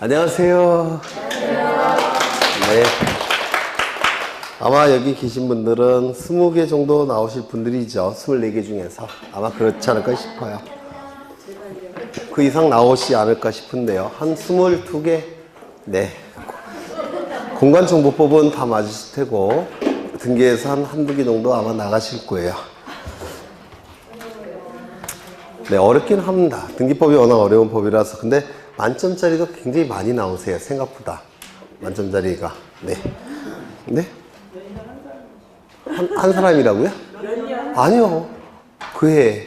안녕하세요. 네. 아마 여기 계신 분들은 20개 정도 나오실 분들이죠. 24개 중에서. 아마 그렇지 않을까 싶어요. 그 이상 나오지 않을까 싶은데요. 한 22개? 네. 공간정보법은 다 맞으실 테고, 등기에서 한두 개 정도 아마 나가실 거예요. 네, 어렵긴 합니다. 등기법이 워낙 어려운 법이라서. 근데 만점짜리가 굉장히 많이 나오세요. 생각보다. 만점짜리가. 네. 네? 한 사람이라고요? 아니요. 그 해.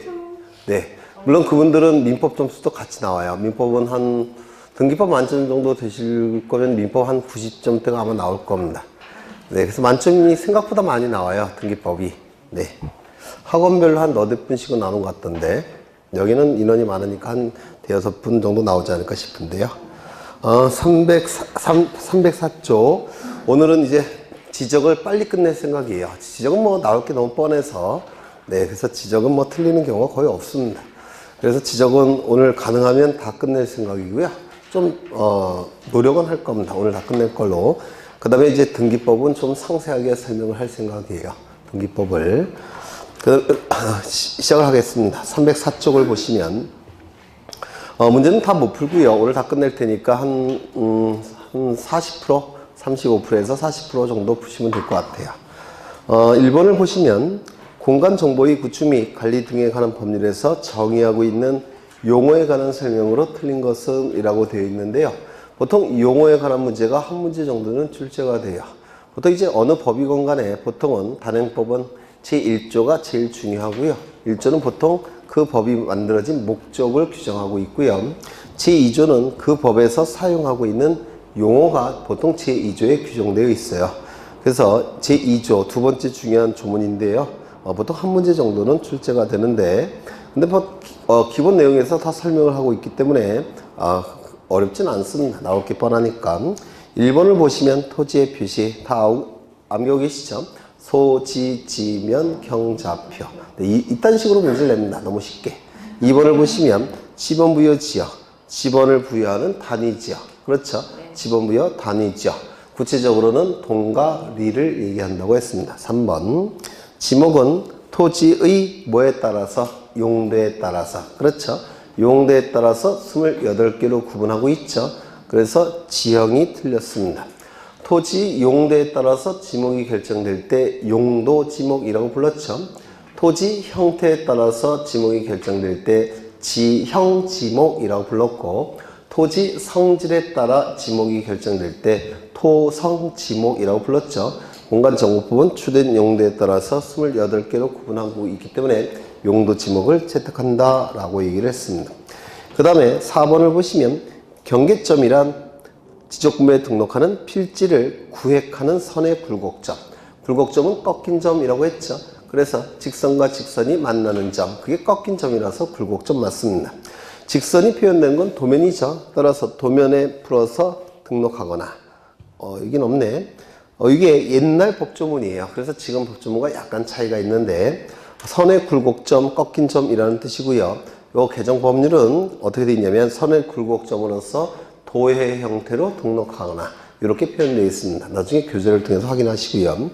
네. 물론 그분들은 민법 점수도 같이 나와요. 민법은 등기법 만점 정도 되실 거면 민법 한 90점대가 아마 나올 겁니다. 네. 그래서 만점이 생각보다 많이 나와요. 등기법이. 네. 학원별로 한 너댓 분씩은 나오는 것 같던데, 여기는 인원이 많으니까 한 대여섯 분 정도 나오지 않을까 싶은데요. 304조. 오늘은 이제 지적을 빨리 끝낼 생각이에요. 지적은 뭐 나올 게 너무 뻔해서, 네, 그래서 지적은 뭐 틀리는 경우가 거의 없습니다. 그래서 지적은 오늘 가능하면 다 끝낼 생각이고요. 좀 노력은 할 겁니다. 오늘 다 끝낼 걸로. 그 다음에 이제 등기법은 좀 상세하게 설명을 할 생각이에요. 등기법을. 시작을 하겠습니다. 304쪽을 보시면, 문제는 다 못 풀고요. 오늘 다 끝낼 테니까 한 40%, 35%에서 40% 정도 푸시면 될 것 같아요. 1번을 보시면, 공간정보의 구축 및 관리 등에 관한 법률에서 정의하고 있는 용어에 관한 설명으로 틀린 것은 이라고 되어 있는데요. 보통 용어에 관한 문제가 한 문제 정도는 출제가 돼요. 보통 이제 어느 법이건 간에 보통은 단행법은 제1조가 제일 중요하고요. 1조는 보통 그 법이 만들어진 목적을 규정하고 있고요. 제2조는 그 법에서 사용하고 있는 용어가 보통 제2조에 규정되어 있어요. 그래서 제2조 두 번째 중요한 조문인데요. 보통 한 문제 정도는 출제가 되는데, 근데 기본 내용에서 다 설명을 하고 있기 때문에 어렵진 않습니다. 나올 게 뻔하니까. 1번을 보시면 토지의 표시 다 암기하고 계시죠? 소지, 지면, 경자표. 네, 이딴 식으로 문제를 냅니다. 너무 쉽게. 2번을 보시면 지번 부여 지역, 지번을 부여하는 단위 지역. 그렇죠? 지번 부여 단위 지역. 구체적으로는 동과 리를 얘기한다고 했습니다. 3번. 지목은 토지의 뭐에 따라서? 용도에 따라서. 그렇죠? 용도에 따라서 28개로 구분하고 있죠. 그래서 지형이 틀렸습니다. 토지 용도에 따라서 지목이 결정될 때 용도 지목이라고 불렀죠. 토지 형태에 따라서 지목이 결정될 때 지형 지목이라고 불렀고, 토지 성질에 따라 지목이 결정될 때 토성 지목이라고 불렀죠. 공간정보법은 주된 용도에 따라서 28개로 구분하고 있기 때문에 용도 지목을 채택한다라고 얘기를 했습니다. 그 다음에 4번을 보시면 경계점이란 지적분부에 등록하는 필지를 구획하는 선의 굴곡점. 굴곡점은 꺾인 점이라고 했죠. 그래서 직선과 직선이 만나는 점, 그게 꺾인 점이라서 굴곡점 맞습니다. 직선이 표현된 건 도면이죠. 따라서 도면에 풀어서 등록하거나, 여긴 없네. 이게 옛날 법조문이에요. 그래서 지금 법조문과 약간 차이가 있는데, 선의 굴곡점, 꺾인 점이라는 뜻이고요. 요 개정 법률은 어떻게 되어 있냐면, 선의 굴곡점으로서 도해 형태로 등록하거나 이렇게 표현되어 있습니다. 나중에 교재를 통해서 확인하시고요.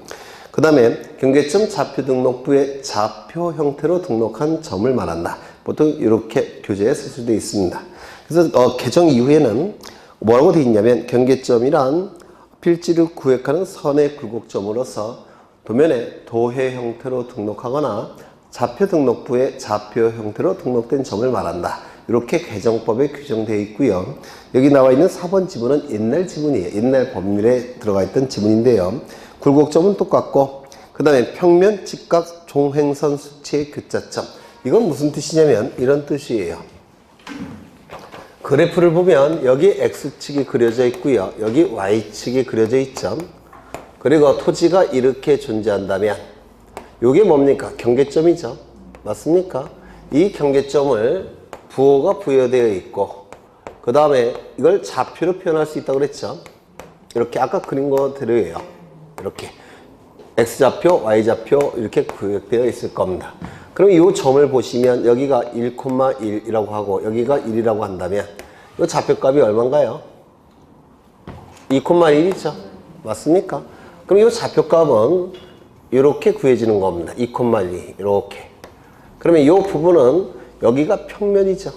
그 다음에 경계점 좌표 등록부에 좌표 형태로 등록한 점을 말한다. 보통 이렇게 교재에 서술되어 있습니다. 그래서 개정 이후에는 뭐라고 되어 있냐면, 경계점이란 필지를 구획하는 선의 굴곡점으로서 도면에 도해 형태로 등록하거나 좌표 등록부에 좌표 형태로 등록된 점을 말한다. 이렇게 개정법에 규정되어 있고요. 여기 나와 있는 4번 지문은 옛날 지문이에요. 옛날 법률에 들어가 있던 지문인데요. 굴곡점은 똑같고, 그 다음에 평면, 직각, 종횡선, 수치의 교차점. 이건 무슨 뜻이냐면 이런 뜻이에요. 그래프를 보면 여기 X축이 그려져 있고요. 여기 Y축이 그려져 있죠. 그리고 토지가 이렇게 존재한다면 이게 뭡니까? 경계점이죠. 맞습니까? 이 경계점을 부호가 부여되어 있고, 그 다음에 이걸 좌표로 표현할 수 있다고 그랬죠. 이렇게 아까 그린 거대로예요. 이렇게 X좌표, Y좌표 이렇게 구획되어 있을 겁니다. 그럼 이 점을 보시면 여기가 1,1이라고 하고 여기가 1이라고 한다면 이 좌표값이 얼마인가요? 2,1이죠. 맞습니까? 그럼 이 좌표값은 이렇게 구해지는 겁니다. 2,1 이렇게. 그러면 이 부분은 여기가 평면이죠.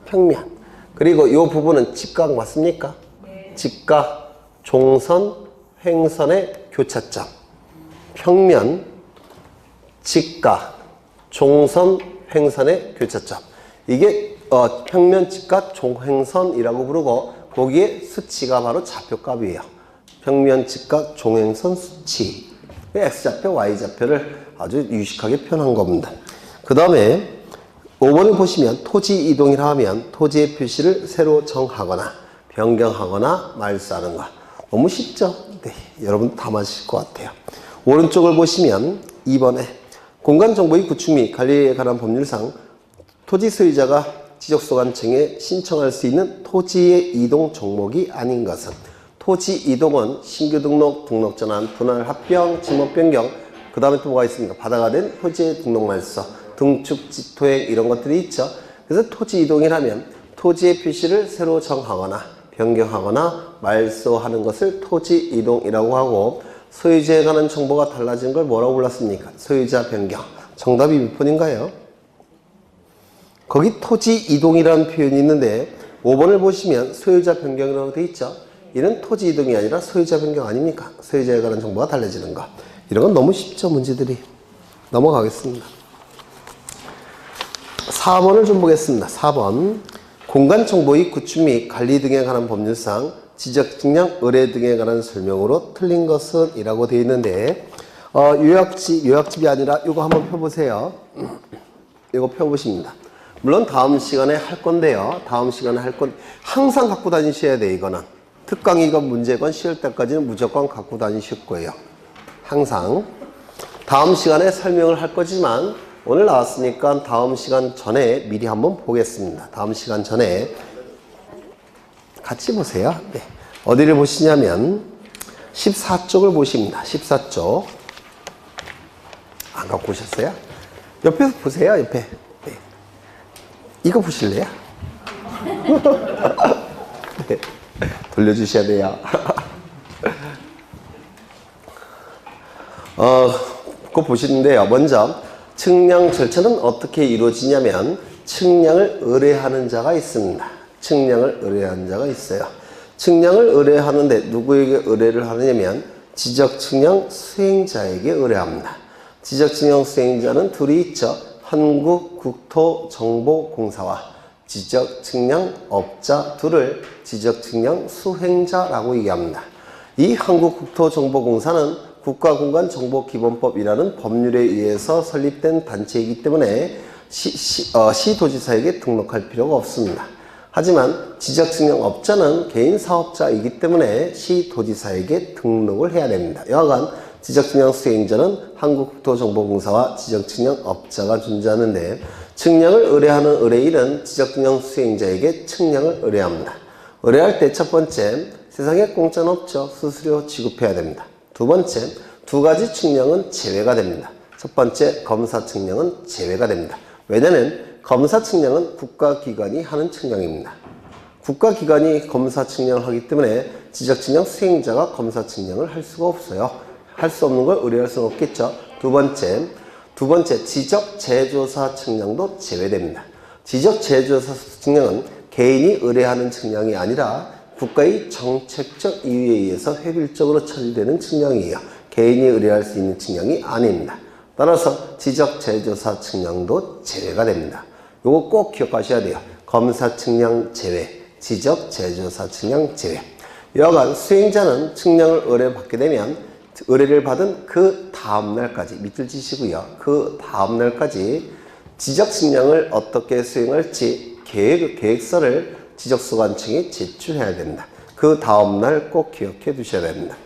평면. 그리고 이 부분은 직각 맞습니까? 직각, 종선, 횡선의 교차점. 평면, 직각, 종선, 횡선의 교차점. 이게 평면, 직각, 종횡선이라고 부르고 거기에 수치가 바로 좌표값이에요. 평면, 직각, 종횡선 수치. X좌표, Y좌표를 아주 유식하게 표현한 겁니다. 그 다음에 5번을 보시면 토지 이동이라 하면 토지의 표시를 새로 정하거나 변경하거나 말소하는 거. 너무 쉽죠? 네, 여러분 다 맞으실 것 같아요. 오른쪽을 보시면 2번에 공간정보의 구축 및 관리에 관한 법률상 토지 소유자가 지적소관청에 신청할 수 있는 토지의 이동 종목이 아닌 것은 토지 이동은 신규 등록, 등록 전환, 분할 합병, 지목 변경, 그 다음에 또 뭐가 있습니까? 바다가 된 토지의 등록 말소, 등축, 지토행 이런 것들이 있죠. 그래서 토지 이동이라면 토지의 표시를 새로 정하거나 변경하거나 말소하는 것을 토지 이동이라고 하고 소유자에 관한 정보가 달라진 걸 뭐라고 불렀습니까? 소유자 변경. 정답이 몇 번인가요? 거기 토지 이동이라는 표현이 있는데 5번을 보시면 소유자 변경이라고 되어 있죠. 이는 토지 이동이 아니라 소유자 변경 아닙니까? 소유자에 관한 정보가 달라지는 거. 이런 건 너무 쉽죠, 문제들이. 넘어가겠습니다. 4번을 좀 보겠습니다. 4번. 공간정보의 구축 및 관리 등에 관한 법률상 지적 측량, 의뢰 등에 관한 설명으로 틀린 것은 이라고 되어 있는데 요약집이 아니라 이거 한번 펴보세요. 이거 펴보십니다. 물론 다음 시간에 할 건데요. 다음 시간에 할 건 항상 갖고 다니셔야 돼요. 이거는 특강이건 문제건 시험 때까지는 무조건 갖고 다니실 거예요. 항상 다음 시간에 설명을 할 거지만 오늘 나왔으니까 다음 시간 전에 미리 한번 보겠습니다. 다음 시간 전에 같이 보세요. 네. 어디를 보시냐면 14쪽을 보십니다. 14쪽 안 갖고 오셨어요? 옆에서 보세요. 옆에. 네. 이거 보실래요? 네. 돌려주셔야 돼요. 그거 보시는데요. 먼저 측량 절차는 어떻게 이루어지냐면 측량을 의뢰하는 자가 있습니다. 측량을 의뢰하는 자가 있어요. 측량을 의뢰하는데 누구에게 의뢰를 하느냐면 지적 측량 수행자에게 의뢰합니다. 지적 측량 수행자는 둘이 있죠. 한국국토정보공사와 지적 측량 업자 둘을 지적 측량 수행자라고 얘기합니다. 이 한국국토정보공사는 국가공간정보기본법이라는 법률에 의해서 설립된 단체이기 때문에 시도지사에게 등록할 필요가 없습니다. 하지만 지적측량업자는 개인 사업자이기 때문에 시도지사에게 등록을 해야 됩니다. 여하간 지적측량 수행자는 한국국토정보공사와 지적측량업자가 존재하는데 측량을 의뢰하는 의뢰인은 지적측량 수행자에게 측량을 의뢰합니다. 의뢰할 때 첫 번째, 세상에 공짜는 없죠. 수수료 지급해야 됩니다. 두 번째, 두 가지 측량은 제외가 됩니다. 첫 번째, 검사 측량은 제외가 됩니다. 왜냐하면 검사 측량은 국가기관이 하는 측량입니다. 국가기관이 검사 측량을 하기 때문에 지적 측량 수행자가 검사 측량을 할 수가 없어요. 할 수 없는 걸 의뢰할 수는 없겠죠. 두 번째, 지적 재조사 측량도 제외됩니다. 지적 재조사 측량은 개인이 의뢰하는 측량이 아니라 국가의 정책적 이유에 의해서 획일적으로 처리되는 측량이에요. 개인이 의뢰할 수 있는 측량이 아닙니다. 따라서 지적 재조사 측량도 제외가 됩니다. 요거 꼭 기억하셔야 돼요. 검사 측량 제외, 지적 재조사 측량 제외. 여하간 수행자는 측량을 의뢰받게 되면 의뢰를 받은 그 다음날까지 밑줄 치시고요. 그 다음날까지 지적 측량을 어떻게 수행할지 계획서를 지적소관청에 제출해야 됩니다. 그 다음날 꼭 기억해 두셔야 됩니다.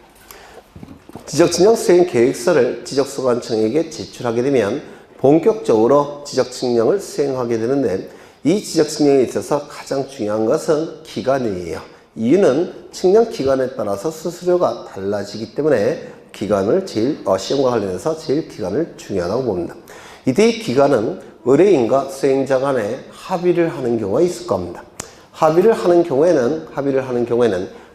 지적측량 수행 계획서를 지적소관청에게 제출하게 되면 본격적으로 지적측량을 수행하게 되는데 이 지적측량에 있어서 가장 중요한 것은 기간이에요. 이유는 측량 기간에 따라서 수수료가 달라지기 때문에 기간을 시험과 관련해서 제일 기간을 중요하다고 봅니다. 이때의 기간은 의뢰인과 수행자 간에 합의를 하는 경우가 있을 겁니다. 합의를 하는 경우에는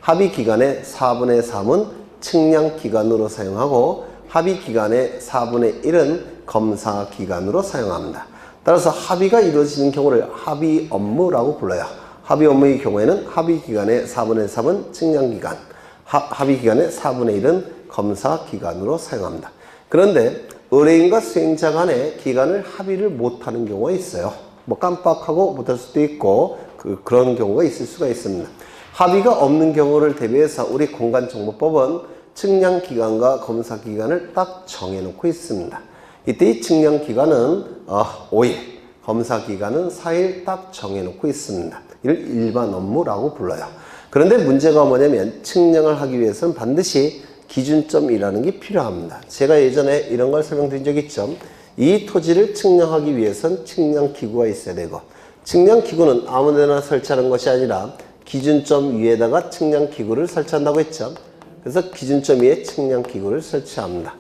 합의기간의 4분의 3은 측량기간으로 사용하고 합의기간의 4분의 1은 검사기간으로 사용합니다. 따라서 합의가 이루어지는 경우를 합의 업무라고 불러요. 합의 업무의 경우에는 합의기간의 4분의 3은 측량기간, 합의기간의 4분의 1은 검사기간으로 사용합니다. 그런데 의뢰인과 수행자 간의 기간을 합의를 못하는 경우가 있어요. 뭐 깜빡하고 못할 수도 있고 그런 경우가 있을 수가 있습니다. 합의가 없는 경우를 대비해서 우리 공간정보법은 측량기간과 검사기간을 딱 정해놓고 있습니다. 이때 이 측량기간은 5일, 검사기간은 4일 딱 정해놓고 있습니다. 이를 일반 업무라고 불러요. 그런데 문제가 뭐냐면 측량을 하기 위해서는 반드시 기준점이라는 게 필요합니다. 제가 예전에 이런 걸 설명드린 적 있죠. 이 토지를 측량하기 위해서는 측량기구가 있어야 되고 측량기구는 아무데나 설치하는 것이 아니라 기준점 위에다가 측량기구를 설치한다고 했죠. 그래서 기준점 위에 측량기구를 설치합니다.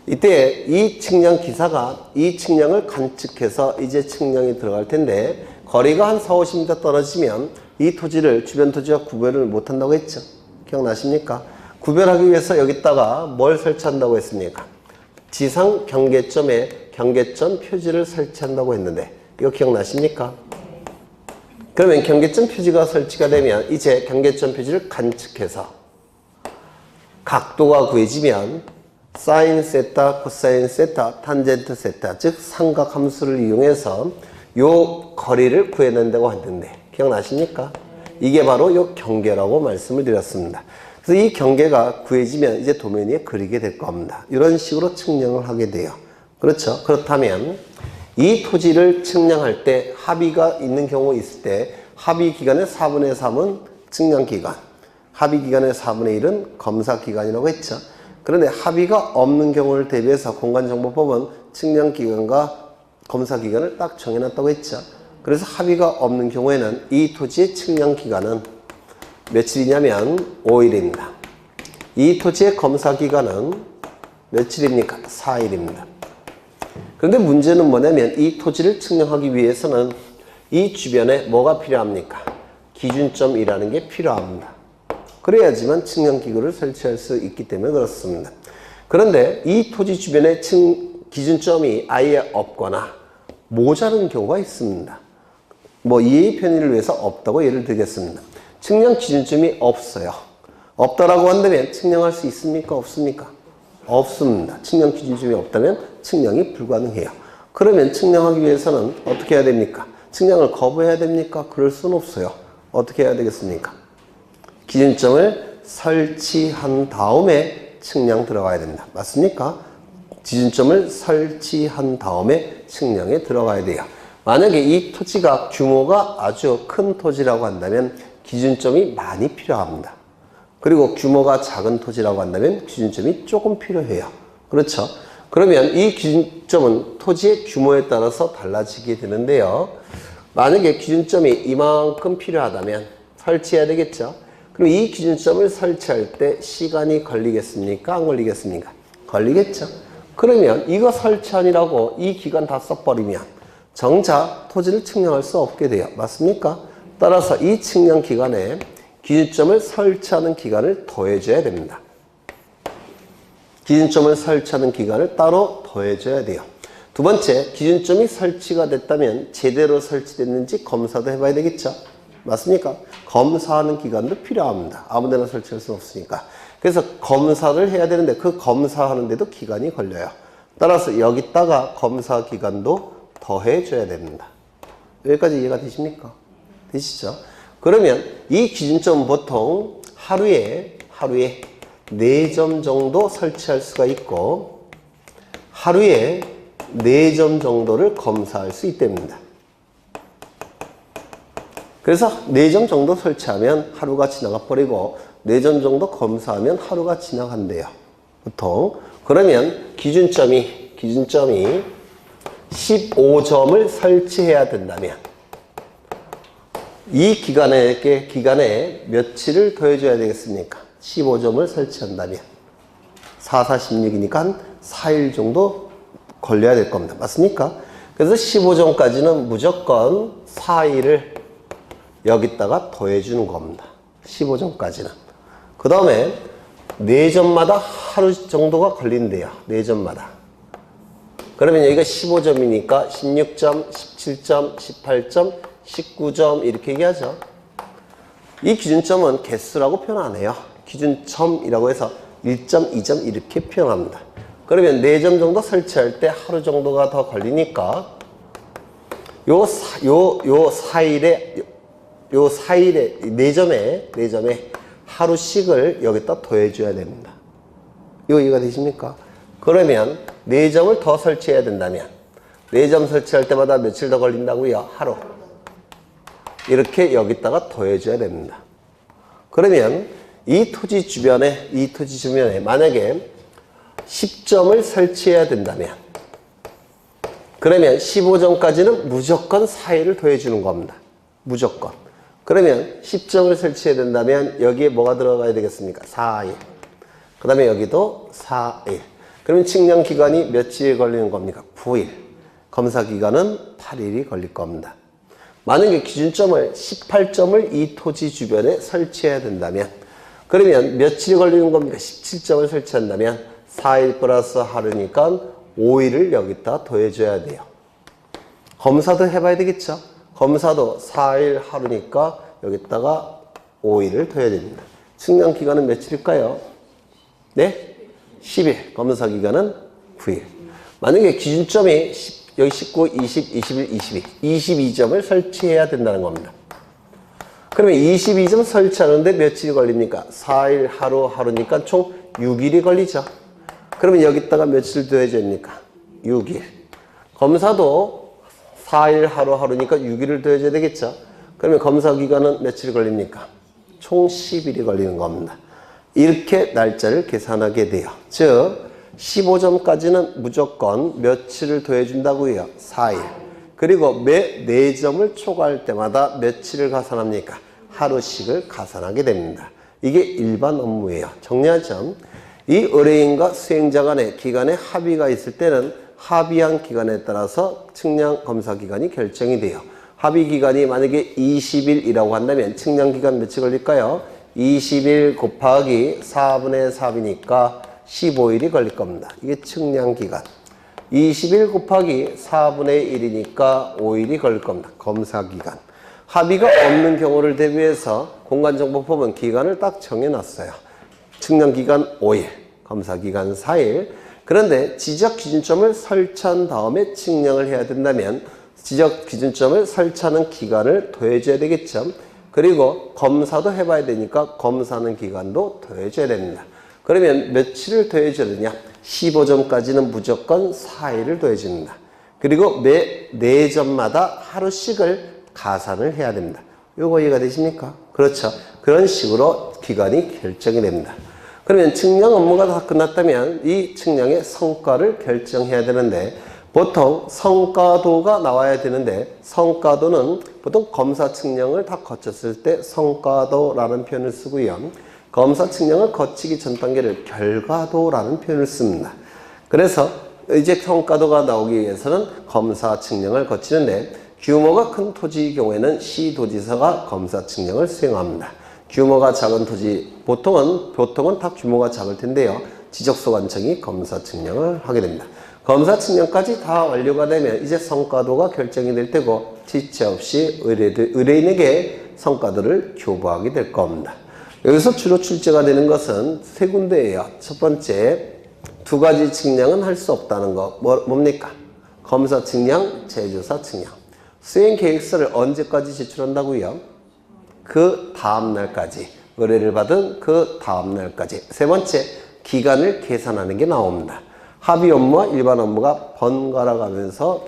이때 이 측량기사가 이 측량을 관측해서 이제 측량이 들어갈 텐데 거리가 한 4, 50m 떨어지면 이 토지를 주변 토지와 구별을 못한다고 했죠. 기억나십니까? 구별하기 위해서 여기다가 뭘 설치한다고 했습니까? 지상 경계점에 경계점 표지를 설치한다고 했는데 이거 기억나십니까? 그러면 경계점 표지가 설치가 되면 이제 경계점 표지를 관측해서 각도가 구해지면 사인 세타, 코사인 세타, 탄젠트 세타 즉 삼각 함수를 이용해서 요 거리를 구해낸다고 했는데 기억나십니까? 이게 바로 요 경계라고 말씀을 드렸습니다. 그래서 이 경계가 구해지면 이제 도면 위에 그리게 될 겁니다. 이런 식으로 측량을 하게 돼요. 그렇죠? 그렇다면 이 토지를 측량할 때 합의가 있는 경우 있을 때 합의 기간의 4분의 3은 측량 기간, 합의 기간의 4분의 1은 검사 기간이라고 했죠. 그런데 합의가 없는 경우를 대비해서 공간정보법은 측량 기간과 검사 기간을 딱 정해놨다고 했죠. 그래서 합의가 없는 경우에는 이 토지의 측량 기간은 며칠이냐면 5일입니다. 이 토지의 검사 기간은 며칠입니까? 4일입니다. 그런데 문제는 뭐냐면 이 토지를 측량하기 위해서는 이 주변에 뭐가 필요합니까? 기준점이라는 게 필요합니다. 그래야지만 측량기구를 설치할 수 있기 때문에 그렇습니다. 그런데 이 토지 주변에 기준점이 아예 없거나 모자른 경우가 있습니다. 뭐 이해의 편의를 위해서 없다고 예를 들겠습니다. 측량 기준점이 없어요. 없다라고 한다면 측량할 수 있습니까? 없습니까? 없습니다. 측량 기준점이 없다면 측량이 불가능해요. 그러면 측량하기 위해서는 어떻게 해야 됩니까? 측량을 거부해야 됩니까? 그럴 수는 없어요. 어떻게 해야 되겠습니까? 기준점을 설치한 다음에 측량 들어가야 됩니다. 맞습니까? 기준점을 설치한 다음에 측량에 들어가야 돼요. 만약에 이 토지가 규모가 아주 큰 토지라고 한다면 기준점이 많이 필요합니다. 그리고 규모가 작은 토지라고 한다면 기준점이 조금 필요해요. 그렇죠? 그러면 이 기준점은 토지의 규모에 따라서 달라지게 되는데요. 만약에 기준점이 이만큼 필요하다면 설치해야 되겠죠? 그럼 이 기준점을 설치할 때 시간이 걸리겠습니까? 안 걸리겠습니까? 걸리겠죠? 그러면 이거 설치하느라고 이 기간 다 써버리면 정작 토지를 측량할 수 없게 돼요. 맞습니까? 따라서 이 측량 기간에 기준점을 설치하는 기간을 더해줘야 됩니다. 기준점을 설치하는 기간을 따로 더해줘야 돼요. 두 번째, 기준점이 설치가 됐다면 제대로 설치됐는지 검사도 해봐야 되겠죠? 맞습니까? 검사하는 기간도 필요합니다. 아무데나 설치할 수는 없으니까. 그래서 검사를 해야 되는데 그 검사하는데도 기간이 걸려요. 따라서 여기다가 검사 기간도 더해줘야 됩니다. 여기까지 이해가 되십니까? 되시죠? 그러면 이 기준점은 보통 하루에 4점 정도 설치할 수가 있고 하루에 4점 정도를 검사할 수 있답니다. 그래서 4점 정도 설치하면 하루가 지나가 버리고 4점 정도 검사하면 하루가 지나간대요. 보통. 그러면 기준점이 15점을 설치해야 된다면 이 기간에 며칠을 더해줘야 되겠습니까? 15점을 설치한다면 4, 4, 16이니까 한 4일 정도 걸려야 될 겁니다. 맞습니까? 그래서 15점까지는 무조건 4일을 여기다가 더해주는 겁니다. 15점까지는. 그 다음에 4점마다 하루 정도가 걸린대요. 4점마다. 그러면 여기가 15점이니까 16점, 17점, 18점, 19점 이렇게 얘기하죠. 이 기준점은 개수라고 표현 안 해요. 기준점이라고 해서 1점, 2점 이렇게 표현합니다. 그러면 4점 정도 설치할 때 하루 정도가 더 걸리니까 요 4일에 4점에 하루씩을 여기다 더해줘야 됩니다. 이거 이해가 되십니까? 그러면 4점을 더 설치해야 된다면 4점 설치할 때마다 며칠 더 걸린다고요? 하루. 이렇게 여기다가 더해줘야 됩니다. 그러면 이 토지 주변에 만약에 10점을 설치해야 된다면 그러면 15점까지는 무조건 4일을 더해주는 겁니다. 무조건. 그러면 10점을 설치해야 된다면 여기에 뭐가 들어가야 되겠습니까? 4일. 그 다음에 여기도 4일. 그러면 측량 기간이 며칠 걸리는 겁니까? 9일. 검사 기간은 8일이 걸릴 겁니다. 만약에 기준점을 18점을 이 토지 주변에 설치해야 된다면 그러면 며칠이 걸리는 겁니까? 17점을 설치한다면 4일 플러스 하루니까 5일을 여기다 더해줘야 돼요. 검사도 해봐야 되겠죠? 검사도 4일 하루니까 여기다가 5일을 더해야 됩니다. 측량 기간은 며칠일까요? 네? 10일. 검사 기간은 9일. 만약에 기준점이 여기 19, 20, 21, 22. 22점을 설치해야 된다는 겁니다. 그러면 22점 설치하는데 며칠이 걸립니까? 4일 하루니까 총 6일이 걸리죠. 그러면 여기다가 며칠 더해줘야 됩니까? 6일. 검사도 4일 하루니까 6일을 더해줘야 되겠죠. 그러면 검사 기간은 며칠 걸립니까? 총 10일이 걸리는 겁니다. 이렇게 날짜를 계산하게 돼요. 즉 15점까지는 무조건 며칠을 더해준다고요? 4일. 그리고 매 4점을 초과할 때마다 며칠을 가산합니까? 하루씩을 가산하게 됩니다. 이게 일반 업무예요. 정리하죠. 이 의뢰인과 수행자 간의 기간에 합의가 있을 때는 합의한 기간에 따라서 측량 검사 기간이 결정이 돼요. 합의 기간이 만약에 20일이라고 한다면 측량 기간 며칠 걸릴까요? 20일 곱하기 4분의 4이니까 15일이 걸릴 겁니다. 이게 측량 기간. 20일 곱하기 4분의 1이니까 5일이 걸릴 겁니다. 검사 기간. 합의가 없는 경우를 대비해서 공간정보법은 기간을 딱 정해놨어요. 측량 기간 5일, 검사 기간 4일. 그런데 지적 기준점을 설치한 다음에 측량을 해야 된다면 지적 기준점을 설치하는 기간을 더해줘야 되겠죠. 그리고 검사도 해봐야 되니까 검사하는 기간도 더해줘야 됩니다. 그러면 며칠을 더해줘야 되냐? 15점까지는 무조건 4일을 더해줍니다. 그리고 매 4점마다 하루씩을 가산을 해야 됩니다. 요거 이해가 되십니까? 그렇죠. 그런 식으로 기간이 결정이 됩니다. 그러면 측량 업무가 다 끝났다면 이 측량의 성과를 결정해야 되는데 보통 성과도가 나와야 되는데 성과도는 보통 검사 측량을 다 거쳤을 때 성과도라는 표현을 쓰고요. 검사 측량을 거치기 전 단계를 결과도라는 표현을 씁니다. 그래서 이제 성과도가 나오기 위해서는 검사 측량을 거치는데 규모가 큰 토지의 경우에는 시도지사가 검사 측량을 수행합니다. 규모가 작은 토지, 보통은 다 규모가 작을 텐데요. 지적소관청이 검사 측량을 하게 됩니다. 검사 측량까지 다 완료가 되면 이제 성과도가 결정이 될 테고 지체 없이 의뢰인에게 성과도를 교부하게 될 겁니다. 여기서 주로 출제가 되는 것은 세 군데예요. 첫 번째, 2가지 측량은 할 수 없다는 거. 뭡니까? 검사 측량, 제조사 측량. 수행 계획서를 언제까지 제출한다고요? 그 다음 날까지. 의뢰를 받은 그 다음 날까지. 세 번째, 기간을 계산하는 게 나옵니다. 합의 업무와 일반 업무가 번갈아 가면서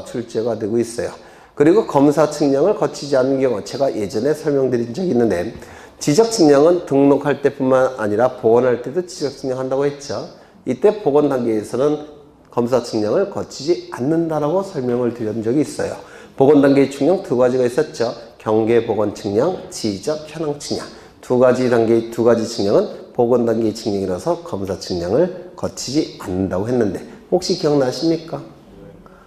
출제가 되고 있어요. 그리고 검사 측량을 거치지 않는 경우 제가 예전에 설명드린 적이 있는데 지적 측량은 등록할 때뿐만 아니라 복원할 때도 지적 측량한다고 했죠. 이때 복원 단계에서는 검사 측량을 거치지 않는다라고 설명을 드린 적이 있어요. 복원 단계의 측량 2가지가 있었죠. 경계 복원 측량, 지적 현황 측량. 2가지 측량은 복원 단계의 측량이라서 검사 측량을 거치지 않는다고 했는데 혹시 기억나십니까?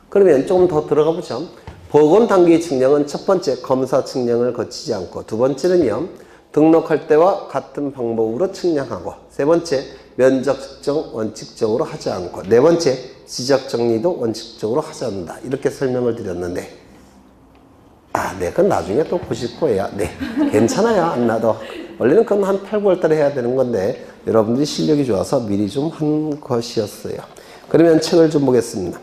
그러면 조금 더 들어가 보죠. 복원 단계의 측량은 첫 번째 검사 측량을 거치지 않고 두 번째는요. 등록할 때와 같은 방법으로 측량하고, 세 번째, 면적 측정 원칙적으로 하지 않고, 네 번째, 지적 정리도 원칙적으로 하지 않는다. 이렇게 설명을 드렸는데, 네, 그건 나중에 또 보실 거예요. 네, 괜찮아요. 안 놔도. 원래는 그건 한 8, 9월 달에 해야 되는 건데, 여러분들이 실력이 좋아서 미리 좀 한 것이었어요. 그러면 책을 좀 보겠습니다.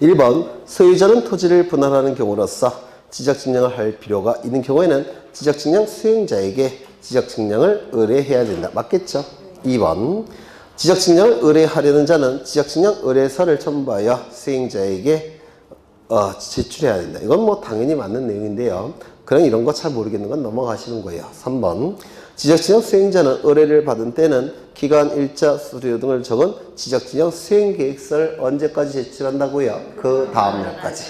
1번, 소유자는 토지를 분할하는 경우로서 지적측량을 할 필요가 있는 경우에는 지적측량 수행자에게 지적측량을 의뢰해야 된다. 맞겠죠? 2번, 지적측량을 의뢰하려는 자는 지적측량 의뢰서를 첨부하여 수행자에게 제출해야 된다. 이건 뭐 당연히 맞는 내용인데요. 그냥 이런 거 잘 모르겠는 건 넘어가시는 거예요. 3번, 지적측량 수행자는 의뢰를 받은 때는 기간, 일자, 수수료 등을 적은 지적측량 수행계획서를 언제까지 제출한다고요? 그 다음 날까지.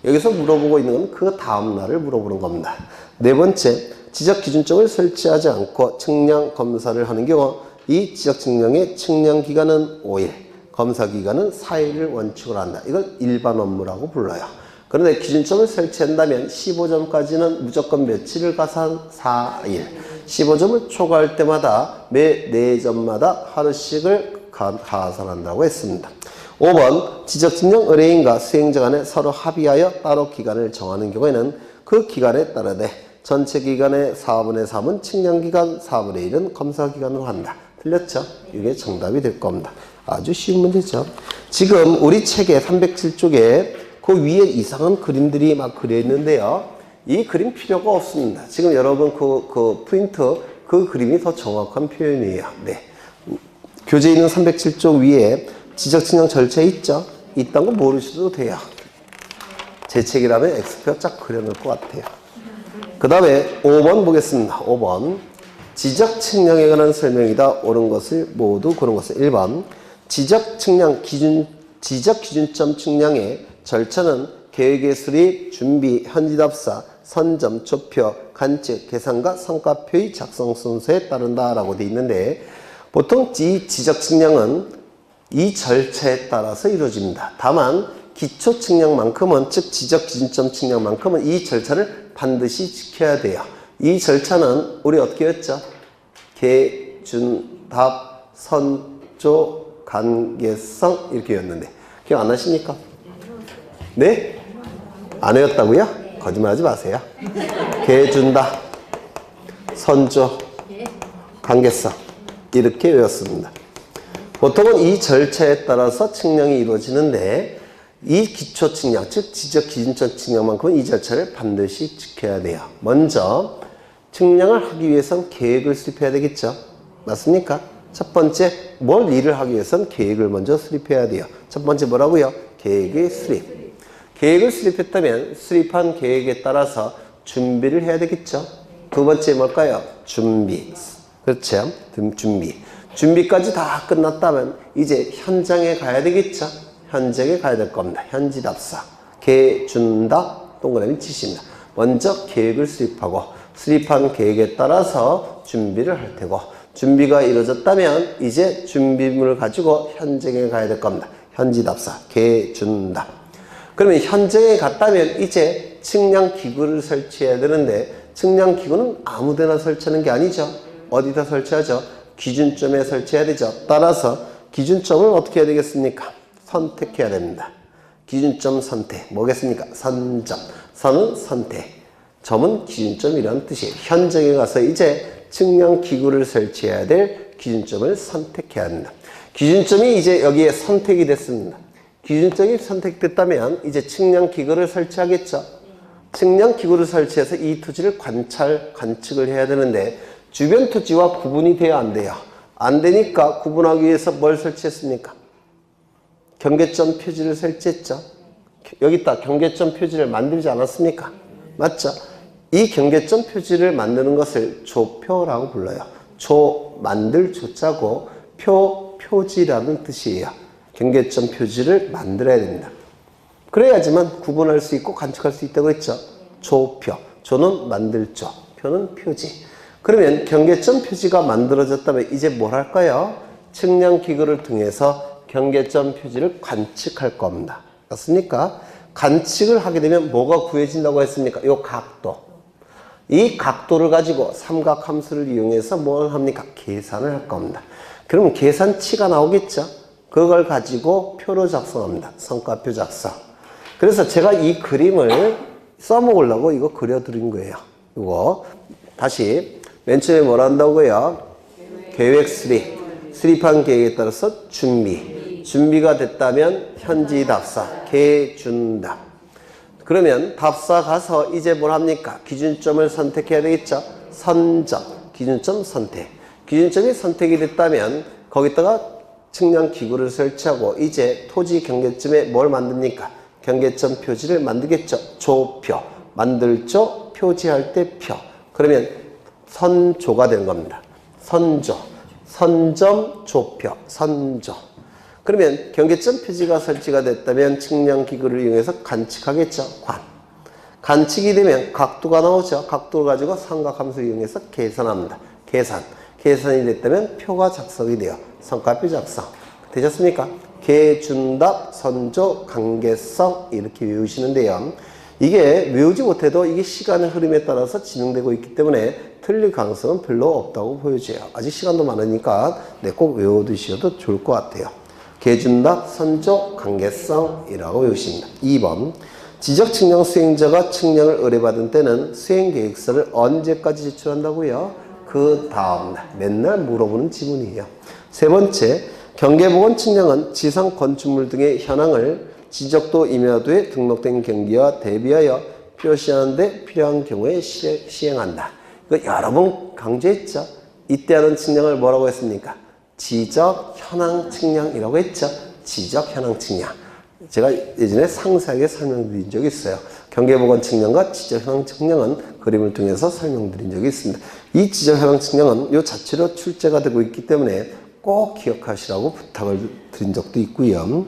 여기서 물어보고 있는 건 그 다음 날을 물어보는 겁니다. 네 번째, 지적기준점을 설치하지 않고 측량 검사를 하는 경우 이 지적측량의 측량기간은 5일, 검사기간은 4일을 원칙으로 한다. 이걸 일반 업무라고 불러요. 그런데 기준점을 설치한다면 15점까지는 무조건 며칠을 가산 4일, 15점을 초과할 때마다 매 4점마다 하루씩을 가산한다고 했습니다. 5번, 지적측량 의뢰인과 수행자 간에 서로 합의하여 따로 기간을 정하는 경우에는 그 기간에 따르되 전체 기간의 4분의 3은 측량기간, 4분의 1은 검사기간으로 한다. 틀렸죠? 이게 정답이 될 겁니다. 아주 쉬운 문제죠. 지금 우리 책의 307쪽에 그 위에 이상한 그림들이 막 그려 있는데요. 이 그림 필요가 없습니다. 지금 여러분 그 프린트 그 그림이 더 정확한 표현이에요. 네. 교재에 있는 307쪽 위에 지적측량 절차 있죠? 있다는 거 모르셔도 돼요. 제 책이라면 X표 쫙 그려놓을 것 같아요. 그 다음에 5번 보겠습니다. 5번. 지적측량에 관한 설명이다. 옳은 것을 모두 고른 것을. 1번. 지적기준점 측량의 절차는 계획의 수립, 준비, 현지답사, 선점, 조표, 관측, 계산과 성과표의 작성 순서에 따른다라고 되어 있는데 보통 이 지적측량은 이 절차에 따라서 이루어집니다. 다만 기초 측량만큼은 즉 지적기준점 측량만큼은 이 절차를 반드시 지켜야 돼요. 이 절차는 우리 어떻게 했죠? 개, 준, 답, 선, 조, 관계성 이렇게 였는데 기억 안 나십니까? 네? 안 외웠다고요? 거짓말하지 마세요. 개, 준, 답, 선조, 관계성 이렇게 외웠습니다. 보통은 이 절차에 따라서 측량이 이루어지는데 이 기초 측량, 즉 지적 기준점 측량만큼은 이 절차를 반드시 지켜야 돼요. 먼저 측량을 하기 위해선 계획을 수립해야 되겠죠. 맞습니까? 첫 번째, 뭘 일을 하기 위해선 계획을 먼저 수립해야 돼요. 첫 번째 뭐라고요? 계획의 수립. 계획을 수립했다면 수립한 계획에 따라서 준비를 해야 되겠죠. 두 번째 뭘까요? 준비. 그렇죠? 준비. 준비까지 다 끝났다면 이제 현장에 가야 되겠죠. 현장에 가야 될 겁니다. 현지답사. 개, 준다, 동그라미 치십니다. 먼저 계획을 수립하고 수립한 계획에 따라서 준비를 할 테고 준비가 이루어졌다면 이제 준비물을 가지고 현장에 가야 될 겁니다. 현지답사. 개, 준다. 그러면 현장에 갔다면 이제 측량기구를 설치해야 되는데 측량기구는 아무데나 설치하는 게 아니죠. 어디다 설치하죠? 기준점에 설치해야 되죠. 따라서 기준점을 어떻게 해야 되겠습니까? 선택해야 됩니다. 기준점 선택. 뭐겠습니까? 선점. 선은 선택. 점은 기준점이라는 뜻이에요. 현장에 가서 이제 측량기구를 설치해야 될 기준점을 선택해야 합니다. 기준점이 이제 여기에 선택이 됐습니다. 기준점이 선택됐다면 이제 측량기구를 설치하겠죠. 측량기구를 설치해서 이 토지를 관측을 해야 되는데 주변 토지와 구분이 돼야 안 돼요. 안 되니까 구분하기 위해서 뭘 설치했습니까? 경계점 표지를 설치했죠. 여기다 경계점 표지를 만들지 않았습니까? 맞죠? 이 경계점 표지를 만드는 것을 조표라고 불러요. 만들 조자고 표지라는 뜻이에요. 경계점 표지를 만들어야 됩니다. 그래야지만 구분할 수 있고 관측할 수 있다고 했죠. 조표. 조는 만들 조, 표는 표지. 그러면 경계점 표지가 만들어졌다면 이제 뭘 할까요? 측량기구를 통해서 경계점 표지를 관측할 겁니다. 맞습니까? 관측을 하게 되면 뭐가 구해진다고 했습니까? 요 각도. 이 각도를 가지고 삼각함수를 이용해서 뭘 합니까? 계산을 할 겁니다. 그러면 계산치가 나오겠죠? 그걸 가지고 표로 작성합니다. 성과표 작성. 그래서 제가 이 그림을 써먹으려고 이거 그려드린 거예요. 이거 다시 맨 처음에 뭐라 한다고요? 계획 수립한 계획에 따라서 준비가 됐다면 현지 답사, 계준답. 그러면 답사 가서 이제 뭘 합니까? 기준점을 선택해야 되겠죠? 선점, 기준점 선택. 기준점이 선택이 됐다면 거기다가 측량 기구를 설치하고 이제 토지 경계점에 뭘 만듭니까? 경계점 표지를 만들겠죠? 조표, 만들죠? 표지할 때 표. 그러면 선조가 되는 겁니다. 선조, 선점, 조표, 선조. 그러면 경계점 표지가 설치가 됐다면 측량 기구를 이용해서 관측하겠죠? 관측이 되면 각도가 나오죠? 각도를 가지고 삼각함수를 이용해서 계산합니다. 계산이 됐다면 표가 작성이 돼요. 성과표 작성. 되셨습니까? 계준답, 선조, 관계성 이렇게 외우시는데요. 이게 외우지 못해도 이게 시간의 흐름에 따라서 진행되고 있기 때문에 틀릴 가능성은 별로 없다고 보여져요. 아직 시간도 많으니까 꼭 외워두셔도 좋을 것 같아요. 계준답, 선조, 관계성이라고 외우십니다. 2번. 지적 측량 수행자가 측량을 의뢰받은 때는 수행계획서를 언제까지 제출한다고요? 그 다음 날. 맨날 물어보는 지문이에요. 세 번째. 경계보건 측량은 지상 건축물 등의 현황을 지적도 임야도에 등록된 경기와 대비하여 표시하는 데 필요한 경우에 시행한다. 이거 여러 번 강조했죠. 이때 하는 측량을 뭐라고 했습니까? 지적 현황 측량이라고 했죠. 지적 현황 측량. 제가 예전에 상세하게 설명드린 적이 있어요. 경계보건 측량과 지적 현황 측량은 그림을 통해서 설명드린 적이 있습니다. 이 지적 현황 측량은 이 자체로 출제가 되고 있기 때문에 꼭 기억하시라고 부탁을 드린 적도 있고요.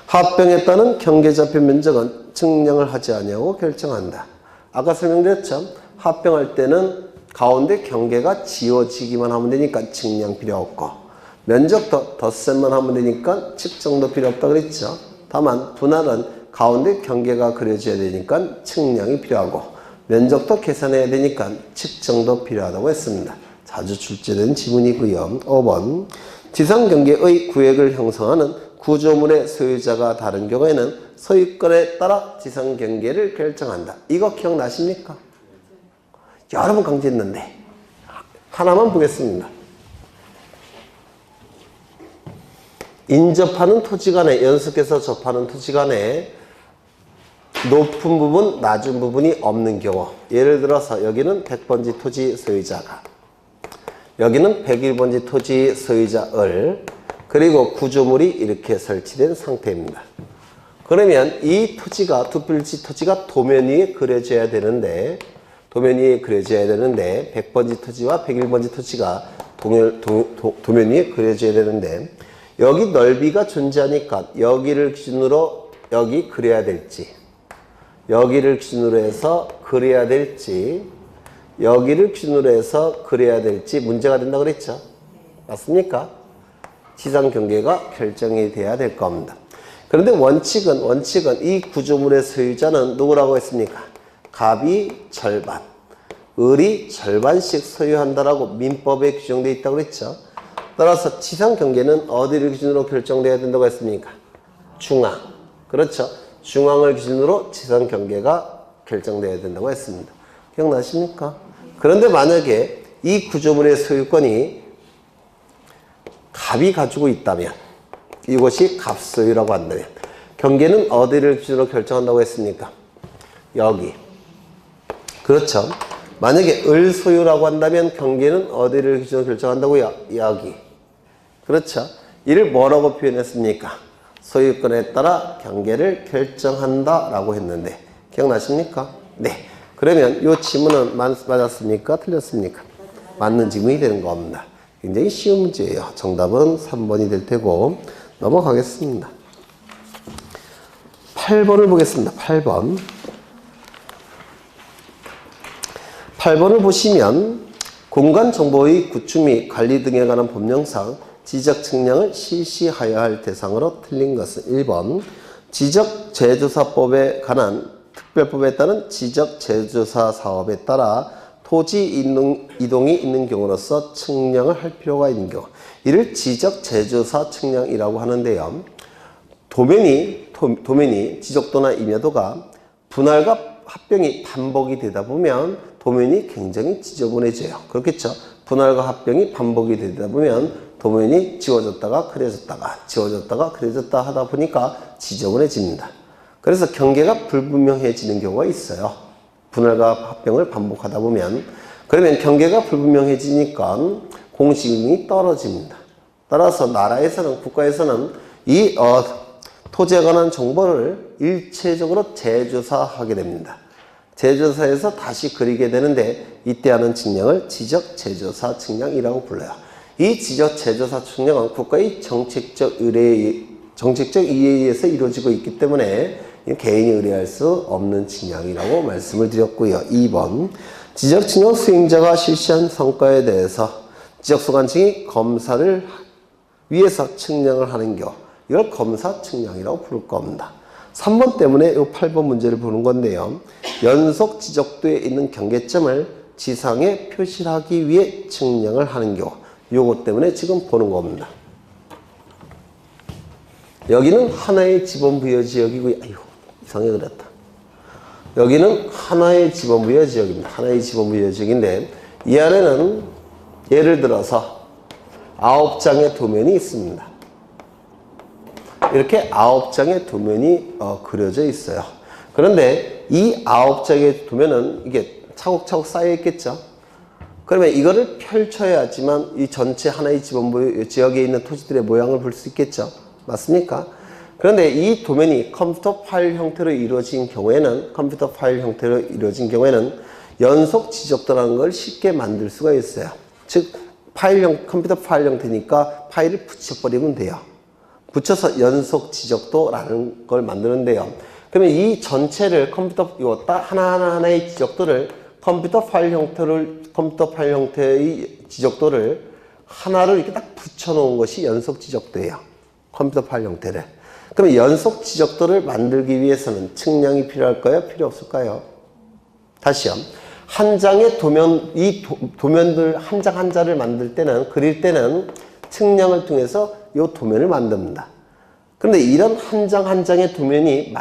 합병에 따른 경계좌표 면적은 측량을 하지 아니하고 결정한다. 아까 설명드렸죠. 합병할 때는 가운데 경계가 지워지기만 하면 되니까 측량 필요 없고 면적도 덧셈만 하면 되니까 측정도 필요 없다 그랬죠. 다만 분할은 가운데 경계가 그려져야 되니까 측량이 필요하고 면적도 계산해야 되니까 측정도 필요하다고 했습니다. 자주 출제된 지문이고요. 5번. 지상경계의 구획을 형성하는 구조물의 소유자가 다른 경우에는 소유권에 따라 지상경계를 결정한다. 이거 기억나십니까? 여러 번 강조했는데 하나만 보겠습니다. 인접하는 토지 간에 연속해서 접하는 토지 간에 높은 부분, 낮은 부분이 없는 경우, 예를 들어서 여기는 100번지 토지 소유자가, 여기는 101번지 토지 소유자을, 그리고 구조물이 이렇게 설치된 상태입니다. 그러면 이 토지가, 두 필지 토지가 도면 위에 그려져야 되는데 100번지 토지와 101번지 토지가 도면 위에 그려져야 되는데 여기 넓이가 존재하니까 여기를 기준으로 여기 그려야 될지, 여기를 기준으로 해서 그려야 될지, 여기를 기준으로 해서 그려야 될지 문제가 된다고 그랬죠. 맞습니까? 지상 경계가 결정이 돼야 될 겁니다. 그런데 원칙은 이 구조물의 소유자는 누구라고 했습니까? 갑이 절반, 을이 절반씩 소유한다라고 민법에 규정되어 있다고 그랬죠. 따라서 지상 경계는 어디를 기준으로 결정돼야 된다고 했습니까? 중앙. 그렇죠. 중앙을 기준으로 지상 경계가 결정돼야 된다고 했습니다. 기억나십니까? 그런데 만약에 이 구조물의 소유권이 갑이 가지고 있다면, 이것이 갑소유라고 한다면 경계는 어디를 기준으로 결정한다고 했습니까? 여기. 그렇죠. 만약에 을 소유라고 한다면 경계는 어디를 기준으로 결정한다고요? 여기. 그렇죠. 이를 뭐라고 표현했습니까? 소유권에 따라 경계를 결정한다 라고 했는데 기억나십니까? 네. 그러면 이 지문은 맞았습니까? 틀렸습니까? 맞는 지문이 되는 겁니다. 굉장히 쉬운 문제예요. 정답은 3번이 될 테고 넘어가겠습니다. 8번을 보겠습니다. 8번. 8번을 보시면 공간정보의 구축 및 관리 등에 관한 법령상 지적 측량을 실시하여야 할 대상으로 틀린 것은 1번 지적 제조사법에 관한 특별법에 따른 지적 제조사 사업에 따라 토지 이동이 있는 경우로서 측량을 할 필요가 있는 경우, 이를 지적 제조사 측량이라고 하는데요. 도면이 지적도나 임야도가 분할과 합병이 반복이 되다 보면 도면이 굉장히 지저분해져요. 그렇겠죠? 분할과 합병이 반복이 되다 보면 도면이 지워졌다가 그려졌다가 지워졌다가 그려졌다 하다 보니까 지저분해집니다. 그래서 경계가 불분명해지는 경우가 있어요. 분할과 합병을 반복하다 보면. 그러면 경계가 불분명해지니까 공시능력이 떨어집니다. 따라서 나라에서는, 국가에서는 이 토지에 관한 정보를 일체적으로 재조사하게 됩니다. 재조사해서 다시 그리게 되는데, 이때 하는 측량을 지적 제조사 측량이라고 불러요. 이 지적 제조사 측량은 국가의 정책적 이해에 의해서 이루어지고 있기 때문에 개인이 의뢰할 수 없는 측량이라고 말씀을 드렸고요. 2번, 지적 측량 수행자가 실시한 성과에 대해서 지적소관청이 검사를 위해서 측량을 하는 경우, 이걸 검사 측량이라고 부를 겁니다. 3번 때문에 이 8번 문제를 보는 건데요. 연속 지적도에 있는 경계점을 지상에 표시하기 위해 측량을 하는 경우, 요거 때문에 지금 보는 겁니다. 여기는 하나의 지번부여지역이고요. 아이고, 이상하게 그렸다. 여기는 하나의 지번부여지역입니다. 하나의 지번부여지역인데, 이 안에는 예를 들어서 9장의 도면이 있습니다. 이렇게 9장의 도면이 그려져 있어요. 그런데 이 9장의 도면은 이게 차곡차곡 쌓여 있겠죠. 그러면 이거를 펼쳐야지만 이 전체 하나의 지번부 지역에 있는 토지들의 모양을 볼 수 있겠죠. 맞습니까? 그런데 이 도면이 컴퓨터 파일 형태로 이루어진 경우에는 연속 지적도라는 걸 쉽게 만들 수가 있어요. 즉 컴퓨터 파일 형태니까 파일을 붙여버리면 돼요. 붙여서 연속 지적도라는 걸 만드는데요. 그러면 이 전체를 하나하나의 지적도를 컴퓨터 파일 형태의 지적도를 하나로 이렇게 딱 붙여놓은 것이 연속 지적도예요. 컴퓨터 파일 형태를. 그러면 연속 지적도를 만들기 위해서는 측량이 필요할까요? 필요 없을까요? 다시요. 한 장의 이 도면들 한 장 한 장을 그릴 때는 측량을 통해서 이 도면을 만듭니다. 그런데 이런 한 장 한 장의 도면이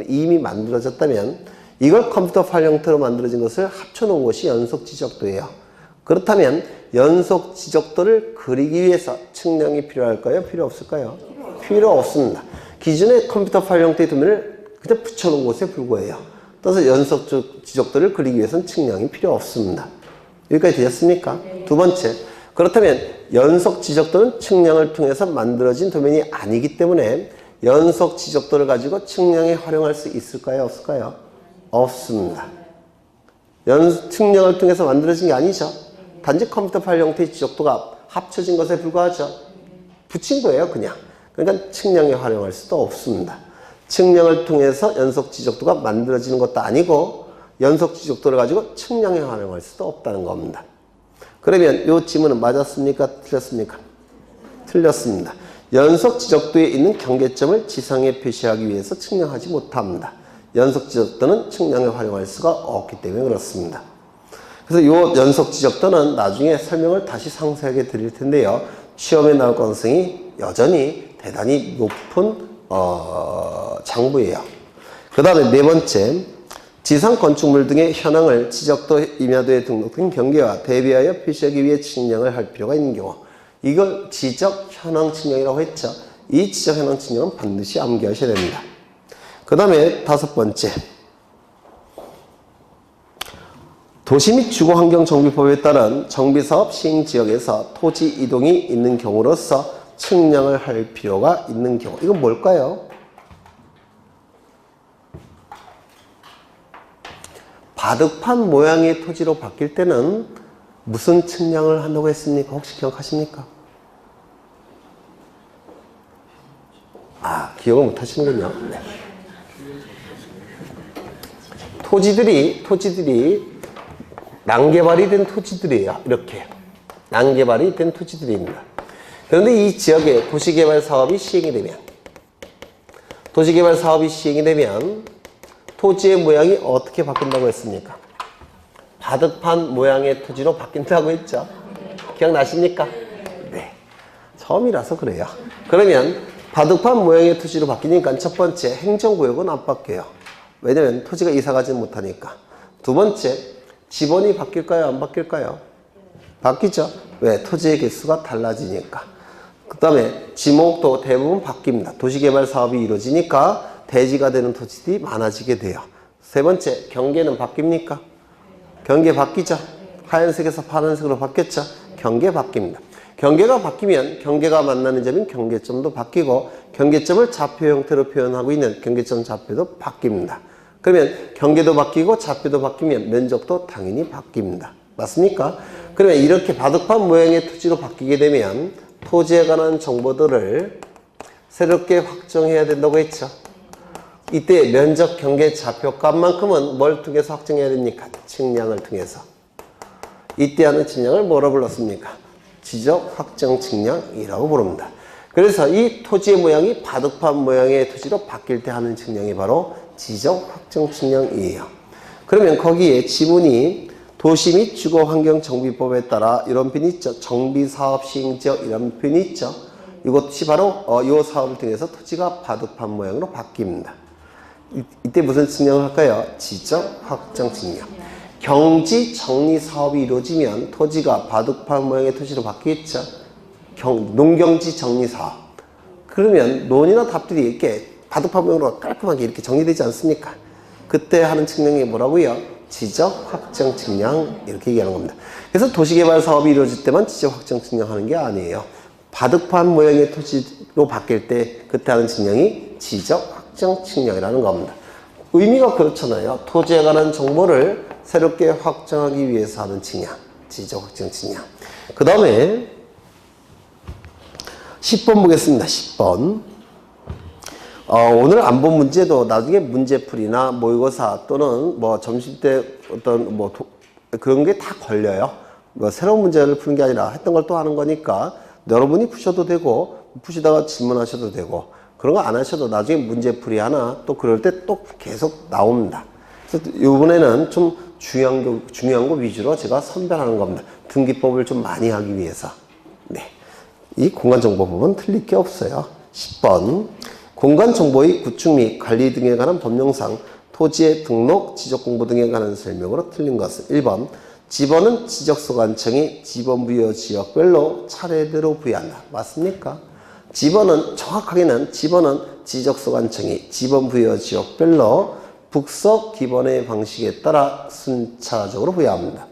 이미 만들어졌다면 이걸 컴퓨터 파일 형태로 만들어진 것을 합쳐놓은 것이 연속 지적도예요. 그렇다면 연속 지적도를 그리기 위해서 측량이 필요할까요? 필요 없을까요? 필요 없습니다. 기존의 컴퓨터 파일 형태의 도면을 그냥 붙여놓은 것에 불과해요. 따라서 연속 지적도를 그리기 위해서는 측량이 필요 없습니다. 여기까지 되셨습니까? 두 번째, 그렇다면 연속 지적도는 측량을 통해서 만들어진 도면이 아니기 때문에 연속 지적도를 가지고 측량에 활용할 수 있을까요? 없을까요? 없습니다. 측량을 통해서 만들어진 게 아니죠. 단지 컴퓨터 파일 형태의 지적도가 합쳐진 것에 불과하죠. 붙인 거예요, 그냥. 그러니까 측량에 활용할 수도 없습니다. 측량을 통해서 연속 지적도가 만들어지는 것도 아니고 연속 지적도를 가지고 측량에 활용할 수도 없다는 겁니다. 그러면 이 지문은 맞았습니까? 틀렸습니까? 틀렸습니다. 연속 지적도에 있는 경계점을 지상에 표시하기 위해서 측량하지 못합니다. 연속 지적도는 측량에 활용할 수가 없기 때문에 그렇습니다. 그래서 이 연속 지적도는 나중에 설명을 다시 상세하게 드릴 텐데요. 시험에 나올 가능성이 여전히 대단히 높은 장부예요. 그 다음에 네 번째, 지상 건축물 등의 현황을 지적도, 임야도에 등록된 경계와 대비하여 표시하기 위해 측량을 할 필요가 있는 경우, 이걸 지적 현황 측량이라고 했죠. 이 지적 현황 측량은 반드시 암기하셔야 됩니다. 그 다음에 다섯 번째, 도시 및 주거환경정비법에 따른 정비사업 시행지역에서 토지 이동이 있는 경우로서 측량을 할 필요가 있는 경우, 이건 뭘까요? 바둑판 모양의 토지로 바뀔 때는 무슨 측량을 한다고 했습니까? 혹시 기억하십니까? 기억을 못 하시는군요. 네. 토지들이 난개발이 된 토지들이에요. 이렇게 난개발이 된 토지들입니다. 그런데 이 지역에 도시개발 사업이 시행이 되면 토지의 모양이 어떻게 바뀐다고 했습니까? 바둑판 모양의 토지로 바뀐다고 했죠? 기억나십니까? 네. 처음이라서 그래요. 그러면 바둑판 모양의 토지로 바뀌니까 첫 번째 행정구역은 안 바뀌어요. 왜냐면 토지가 이사가지 못하니까. 두 번째 지번이 바뀔까요? 안 바뀔까요? 바뀌죠? 왜? 토지의 개수가 달라지니까. 그 다음에 지목도 대부분 바뀝니다. 도시개발 사업이 이루어지니까 대지가 되는 토지들이 많아지게 돼요. 세 번째 경계는 바뀝니까? 경계 바뀌죠? 하얀색에서 파란색으로 바뀌었죠? 경계 바뀝니다. 경계가 바뀌면 경계가 만나는 점인 경계점도 바뀌고 경계점을 좌표 형태로 표현하고 있는 경계점 좌표도 바뀝니다. 그러면 경계도 바뀌고 좌표도 바뀌면 면적도 당연히 바뀝니다. 맞습니까? 그러면 이렇게 바둑판 모양의 토지로 바뀌게 되면 토지에 관한 정보들을 새롭게 확정해야 된다고 했죠. 이때 면적, 경계, 좌표값만큼은 뭘 통해서 확정해야 됩니까? 측량을 통해서. 이때 하는 측량을 뭐라 불렀습니까? 지적 확정 측량이라고 부릅니다. 그래서 이 토지의 모양이 바둑판 모양의 토지로 바뀔 때 하는 측량이 바로 지적 확정 측량이에요. 그러면 거기에 지문이 도시 및 주거환경정비법에 따라 이런 표현이 있죠. 정비사업 시행지역 이런 표현이 있죠. 이것이 바로 이 사업을 통해서 토지가 바둑판 모양으로 바뀝니다. 이때 무슨 측량을 할까요? 지적 확정 측량. 경지 정리 사업이 이루어지면 토지가 바둑판 모양의 토지로 바뀌겠죠. 농경지 정리 사업. 그러면 논이나 답들이 이렇게 바둑판 모양으로 깔끔하게 이렇게 정리되지 않습니까? 그때 하는 측량이 뭐라고요? 지적 확정 측량 이렇게 얘기하는 겁니다. 그래서 도시개발 사업이 이루어질 때만 지적 확정 측량하는 게 아니에요. 바둑판 모양의 토지로 바뀔 때 그때 하는 측량이 지적 확정 측량이라는 겁니다. 의미가 그렇잖아요. 토지에 관한 정보를 새롭게 확정하기 위해서 하는 측량, 지적 확정 측량. 그 다음에 10번 보겠습니다. 10번. 오늘 안 본 문제도 나중에 문제풀이나 모의고사 또는 뭐 점심 때 어떤 그런 게 다 걸려요. 새로운 문제를 푸는 게 아니라 했던 걸 또 하는 거니까 여러분이 푸셔도 되고 푸시다가 질문하셔도 되고 그런 거 안 하셔도 나중에 문제풀이 하나 또 그럴 때 또 계속 나옵니다. 그래서 이번에는 좀 중요한 거 위주로 제가 선별하는 겁니다. 등기법을 좀 많이 하기 위해서. 네. 이 공간정보법은 틀릴 게 없어요. 10번. 공간정보의 구축 및 관리 등에 관한 법령상 토지의 등록, 지적공부 등에 관한 설명으로 틀린 것은 1번. 지번은 지적소관청이 지번 부여 지역별로 차례대로 부여한다. 맞습니까? 지번은 정확하게는 지번은 지적소관청이 지번 부여 지역별로 북서 기본의 방식에 따라 순차적으로 부여합니다.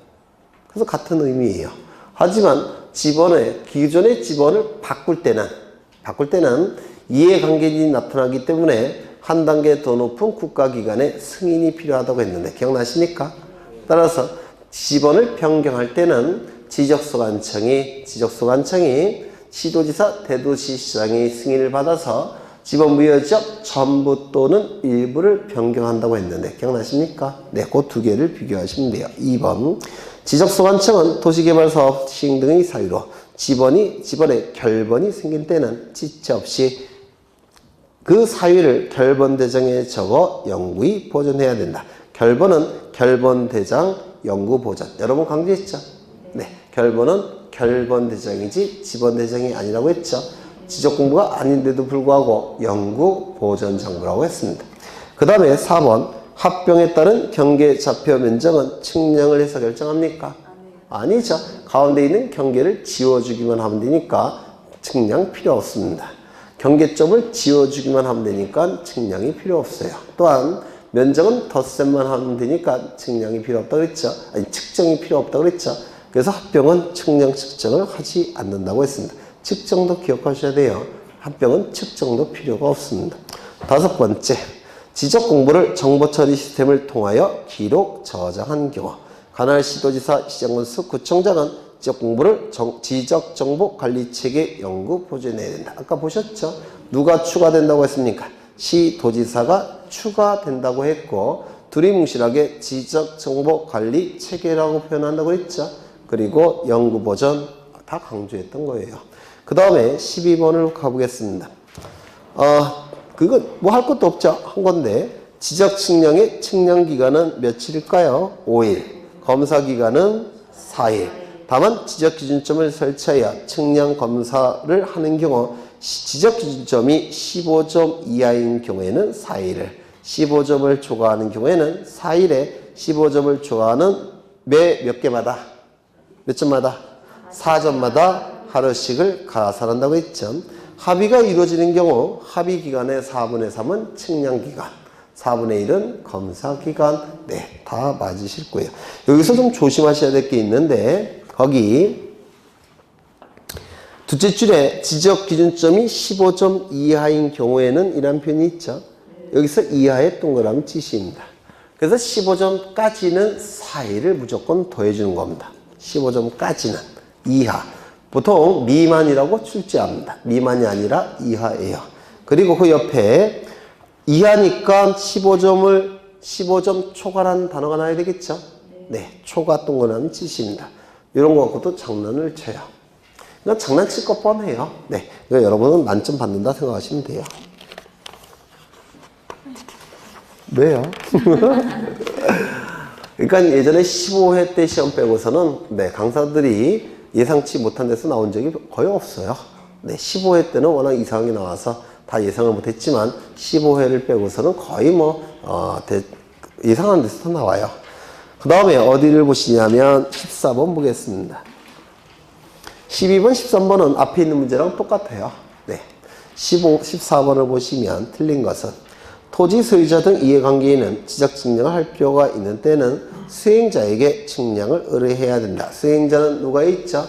그래서 같은 의미예요. 하지만 기존의 지번을 바꿀 때는 이해관계인이 나타나기 때문에 한 단계 더 높은 국가기관의 승인이 필요하다고 했는데 기억나십니까? 따라서 지번을 변경할 때는 지적소관청이 시도지사, 대도시시장의 승인을 받아서 지번 부여지역 전부 또는 일부를 변경한다고 했는데 기억나십니까? 네, 그 두 개를 비교하시면 돼요. 2번. 지적소관청은 도시개발사업 시행 등의 사유로 지번에 결번이 생길 때는 지체 없이 그 사유를 결번대장에 적어 영구히 보존해야 된다. 결번은 결번대장 영구보존. 여러분 강조했죠? 네. 결번은 결번대장이지 지번대장이 아니라고 했죠? 지적공부가 아닌데도 불구하고 영구보존정보라고 했습니다. 그 다음에 4번. 합병에 따른 경계 좌표 면적은 측량을 해서 결정합니까? 아니죠. 가운데 있는 경계를 지워주기만 하면 되니까 측량 필요 없습니다. 경계점을 지워주기만 하면 되니까 측량이 필요 없어요. 또한 면적은 덧셈만 하면 되니까 측량이 필요 없다고 그랬죠. 측정이 필요 없다고 그랬죠. 그래서 합병은 측량 측정을 하지 않는다고 했습니다. 측정도 기억하셔야 돼요. 합병은 측정도 필요가 없습니다. 5번째. 지적 공부를 정보처리 시스템을 통하여 기록, 저장한 경우 관할시도지사, 시장군수, 구청장은 지적 공부를 지적정보관리체계 연구 보존해야 된다. 아까 보셨죠? 누가 추가된다고 했습니까? 시도지사가 추가된다고 했고 두리뭉실하게 지적정보관리체계라고 표현한다고 했죠? 그리고 연구보존 다 강조했던 거예요. 그 다음에 12번을 가보겠습니다. 그거 뭐 할 것도 없죠. 한 건데 지적 측량의 측량 기간은 며칠일까요? 5일. 검사 기간은 4일. 다만 지적 기준점을 설치하여 측량 검사를 하는 경우 지적 기준점이 15점 이하인 경우에는 4일을, 15점을 초과하는 경우에는 4일에 15점을 초과하는 몇 개마다? 몇 점마다? 4점마다 하루씩을 가산한다고 했죠. 합의가 이루어지는 경우 합의 기간의 4분의 3은 측량 기간, 4분의 1은 검사 기간. 네, 다 맞으실 거예요. 여기서 좀 조심하셔야 될 게 있는데, 거기 둘째 줄에 지적 기준점이 15점 이하인 경우에는 이란 표현이 있죠. 여기서 이하의 동그라미 치시입니다. 그래서 15점까지는 4일을 무조건 더해주는 겁니다. 15점까지는 이하. 보통 미만이라고 출제합니다. 미만이 아니라 이하예요. 그리고 그 옆에 이하니까 15점 초과라는 단어가 나와야 되겠죠? 네, 초과 동그라미 치시입니다. 이런 거 갖고도 장난을 쳐요. 그냥 장난칠 것 뻔해요. 네, 이거 여러분은 만점 받는다 생각하시면 돼요. 왜요? 그러니까 예전에 15회 때 시험 빼고서는 네, 강사들이 예상치 못한 데서 나온 적이 거의 없어요. 네, 15회 때는 워낙 이상하게 나와서 다 예상을 못했지만 15회를 빼고서는 거의 이상한 데서 나와요. 그 다음에 어디를 보시냐면 14번 보겠습니다. 12번, 13번은 앞에 있는 문제랑 똑같아요. 네, 14번을 보시면 틀린 것은 토지 소유자 등 이해관계인은 지적 측량을 할 필요가 있는 때는 수행자에게 측량을 의뢰해야 된다. 수행자는 누가 있죠?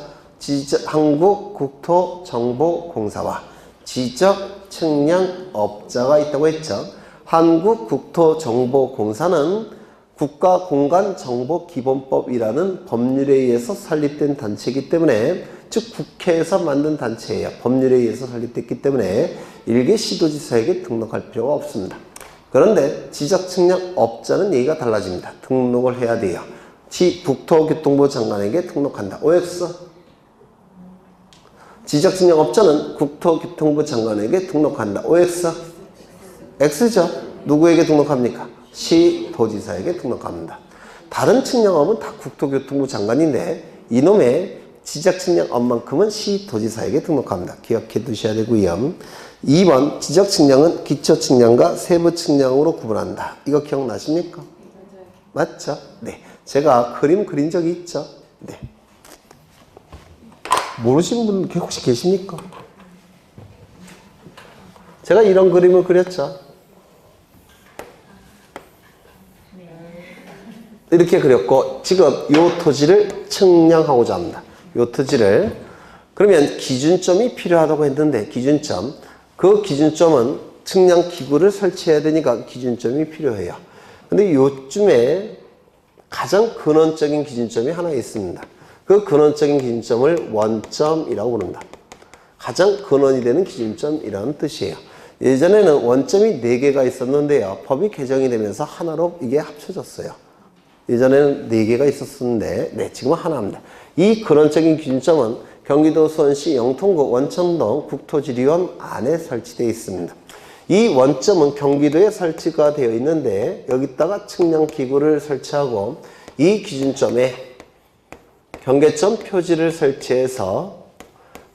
한국국토정보공사와 지적 측량업자가 있다고 했죠. 한국국토정보공사는 국가공간정보기본법이라는 법률에 의해서 설립된 단체이기 때문에, 즉 국회에서 만든 단체예요. 법률에 의해서 설립됐기 때문에 일개 시도지사에게 등록할 필요가 없습니다. 그런데 지적측량업자는 얘기가 달라집니다. 등록을 해야 돼요. 국토교통부 장관에게 등록한다. OX. 지적측량업자는 국토교통부 장관에게 등록한다. OX. X죠. 누구에게 등록합니까? 시도지사에게 등록합니다. 다른 측량업은 다 국토교통부 장관인데 이놈의 지적측량업만큼은 시도지사에게 등록합니다. 기억해 두셔야 되고요. 2번 지적측량은 기초측량과 세부측량으로 구분한다. 이거 기억나십니까? 맞죠? 네, 제가 그림 그린 적이 있죠? 네. 모르시는 분 혹시 계십니까? 제가 이런 그림을 그렸죠. 이렇게 그렸고 지금 이 토지를 측량하고자 합니다. 이 토지를. 그러면 기준점이 필요하다고 했는데 기준점, 그 기준점은 측량 기구를 설치해야 되니까 기준점이 필요해요. 근데 요즘에 가장 근원적인 기준점이 하나 있습니다. 그 근원적인 기준점을 원점이라고 부른다. 가장 근원이 되는 기준점이라는 뜻이에요. 예전에는 원점이 4개가 있었는데요. 법이 개정이 되면서 하나로 이게 합쳐졌어요. 예전에는 4개가 있었는데 네, 지금은 하나입니다. 이 근원적인 기준점은 경기도 수원시 영통구 원천동 국토지리원 안에 설치되어 있습니다. 이 원점은 경기도에 설치가 되어 있는데 여기다가 측량기구를 설치하고 이 기준점에 경계점 표지를 설치해서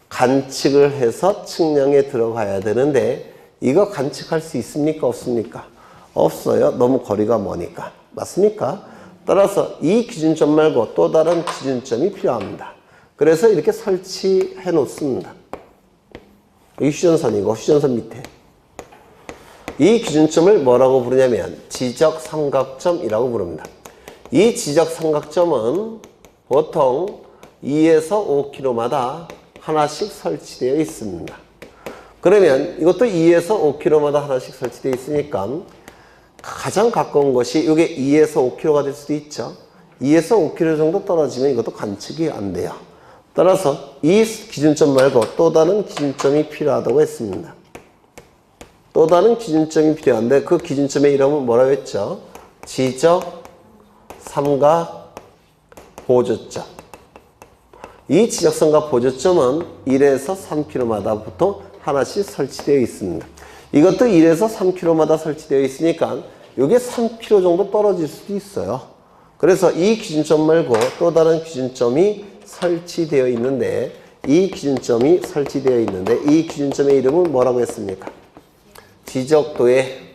관측을 해서 측량에 들어가야 되는데 이거 관측할 수 있습니까? 없습니까? 없어요. 너무 거리가 머니까. 맞습니까? 따라서 이 기준점 말고 또 다른 기준점이 필요합니다. 그래서 이렇게 설치해 놓습니다. 이 휴전선이고 휴전선 밑에. 이 기준점을 뭐라고 부르냐면 지적삼각점이라고 부릅니다. 이 지적삼각점은 보통 2에서 5km마다 하나씩 설치되어 있습니다. 그러면 이것도 2에서 5km마다 하나씩 설치되어 있으니까 가장 가까운 것이 이게 2에서 5km가 될 수도 있죠. 2에서 5km 정도 떨어지면 이것도 관측이 안 돼요. 따라서 이 기준점 말고 또 다른 기준점이 필요하다고 했습니다. 또 다른 기준점이 필요한데 그 기준점의 이름은 뭐라고 했죠? 지적 삼각 보조점. 이 지적삼각 보조점은 1에서 3km마다 보통 하나씩 설치되어 있습니다. 이것도 1에서 3km마다 설치되어 있으니까 이게 3km 정도 떨어질 수도 있어요. 그래서 이 기준점 말고 또 다른 기준점이 설치되어 있는데 이 기준점의 이름은 뭐라고 했습니까? 지적도의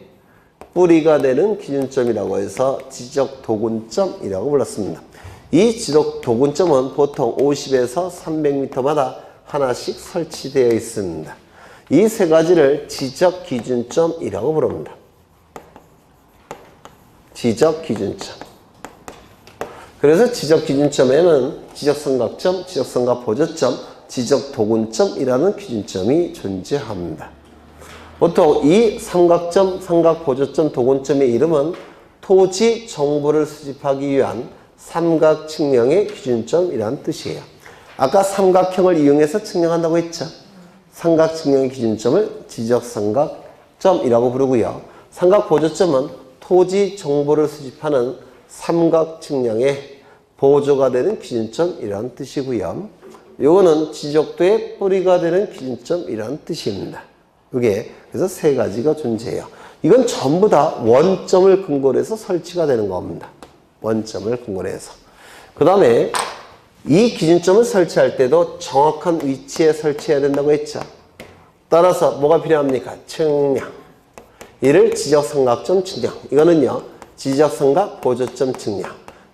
뿌리가 되는 기준점이라고 해서 지적도군점이라고 불렀습니다. 이 지적도군점은 보통 50에서 300m마다 하나씩 설치되어 있습니다. 이 세 가지를 지적기준점이라고 부릅니다. 지적기준점. 그래서 지적기준점에는 지적삼각점, 지적삼각보조점, 지적도군점이라는 기준점이 존재합니다. 보통 이 삼각점, 삼각보조점, 도군점의 이름은 토지 정보를 수집하기 위한 삼각측량의 기준점이라는 뜻이에요. 아까 삼각형을 이용해서 측량한다고 했죠. 삼각측량의 기준점을 지적삼각점이라고 부르고요. 삼각보조점은 토지 정보를 수집하는 삼각측량의 보조가 되는 기준점이라는 뜻이고요. 요거는 지적도의 뿌리가 되는 기준점이라는 뜻입니다. 이게 그래서 세 가지가 존재해요. 이건 전부 다 원점을 근거로 해서 설치가 되는 겁니다. 원점을 근거로 해서. 그 다음에 이 기준점을 설치할 때도 정확한 위치에 설치해야 된다고 했죠. 따라서 뭐가 필요합니까? 측량. 이를 지적삼각점 측량. 이거는요, 지적삼각 보조점 측량.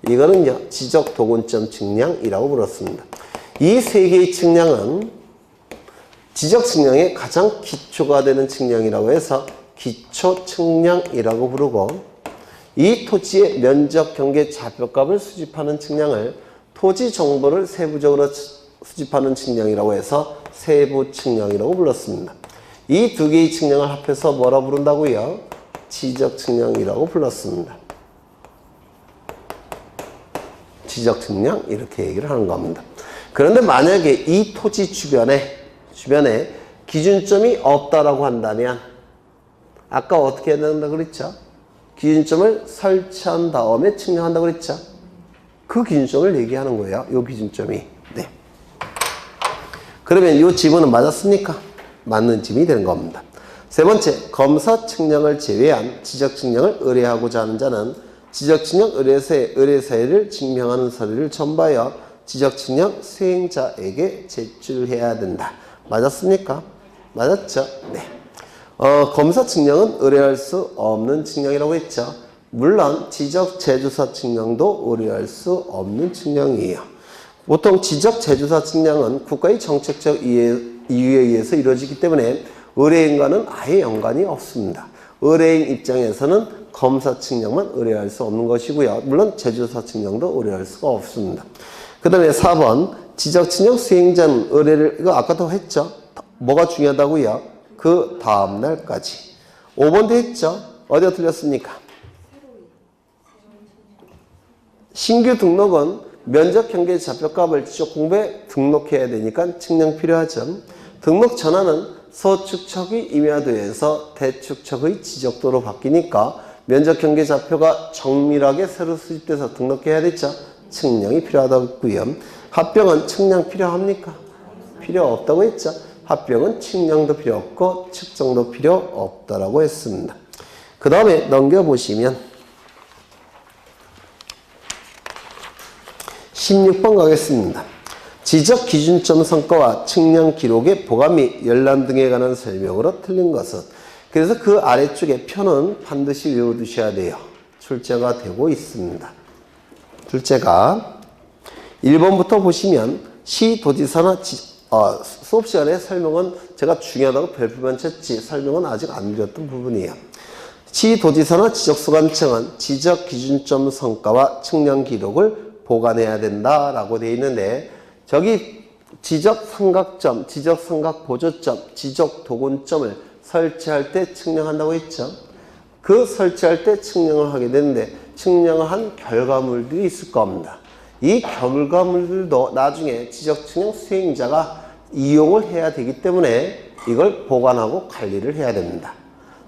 이거는요, 지적도군점 측량이라고 불렀습니다. 이 세 개의 측량은 지적 측량의 가장 기초가 되는 측량이라고 해서 기초 측량이라고 부르고, 이 토지의 면적 경계 좌표값을 수집하는 측량을 토지 정보를 세부적으로 수집하는 측량이라고 해서 세부 측량이라고 불렀습니다. 이 두 개의 측량을 합해서 뭐라 부른다고요? 지적 측량이라고 불렀습니다. 지적 측량 이렇게 얘기를 하는 겁니다. 그런데 만약에 이 토지 주변에 기준점이 없다라고 한다면 아까 어떻게 해야 된다고 그랬죠? 기준점을 설치한 다음에 측량한다고 그랬죠? 그 기준점을 얘기하는 거예요. 이 기준점이. 네. 그러면 이 지문은 맞았습니까? 맞는 지문이 되는 겁니다. 세 번째, 검사 측량을 제외한 지적 측량을 의뢰하고자 하는 자는 지적 측량 의뢰 사유를 증명하는 서류를 첨부하여 지적 측량 수행자에게 제출해야 된다. 맞았습니까? 맞았죠? 네. 검사 측량은 의뢰할 수 없는 측량이라고 했죠. 물론 지적 제조사 측량도 의뢰할 수 없는 측량이에요. 보통 지적 제조사 측량은 국가의 정책적 이유에 의해서 이루어지기 때문에 의뢰인과는 아예 연관이 없습니다. 의뢰인 입장에서는 검사 측량만 의뢰할 수 없는 것이고요. 물론 제조사 측량도 의뢰할 수가 없습니다. 그 다음에 4번 지적 측량 수행자는 의뢰를, 이거 아까도 했죠. 뭐가 중요하다고요? 그 다음 날까지. 5번도 했죠. 어디가 틀렸습니까? 신규 등록은 면적 경계 좌표값을 지적 공부에 등록해야 되니까 측량 필요하죠. 등록 전환은 서축척의 임야도에서 대축척의 지적도로 바뀌니까 면적 경계 좌표가 정밀하게 새로 수집돼서 등록해야 됐죠. 측량이 필요하다고 했고요. 합병은 측량 필요합니까? 필요 없다고 했죠. 합병은 측량도 필요 없고 측정도 필요 없다라고 했습니다. 그 다음에 넘겨보시면 16번 가겠습니다. 지적 기준점 성과와 측량 기록의 보관 및 열람 등에 관한 설명으로 틀린 것은, 그래서 그 아래쪽에 표는 반드시 외워두셔야 돼요. 출제가 되고 있습니다. 출제가 1번부터 보시면 시도지사나 수업 시간에 설명은 제가 중요하다고 별표만 쳤지 설명은 아직 안 드렸던 부분이에요. 시도지사나 지적소관청은 지적기준점 성과와 측량 기록을 보관해야 된다라고 되어 있는데, 저기 지적삼각점, 지적삼각보조점, 지적도군점을 설치할 때 측량한다고 했죠. 그 설치할 때 측량을 하게 되는데 측량을 한 결과물들이 있을 겁니다. 이 결과물들도 나중에 지적측량 수행자가 이용을 해야 되기 때문에 이걸 보관하고 관리를 해야 됩니다.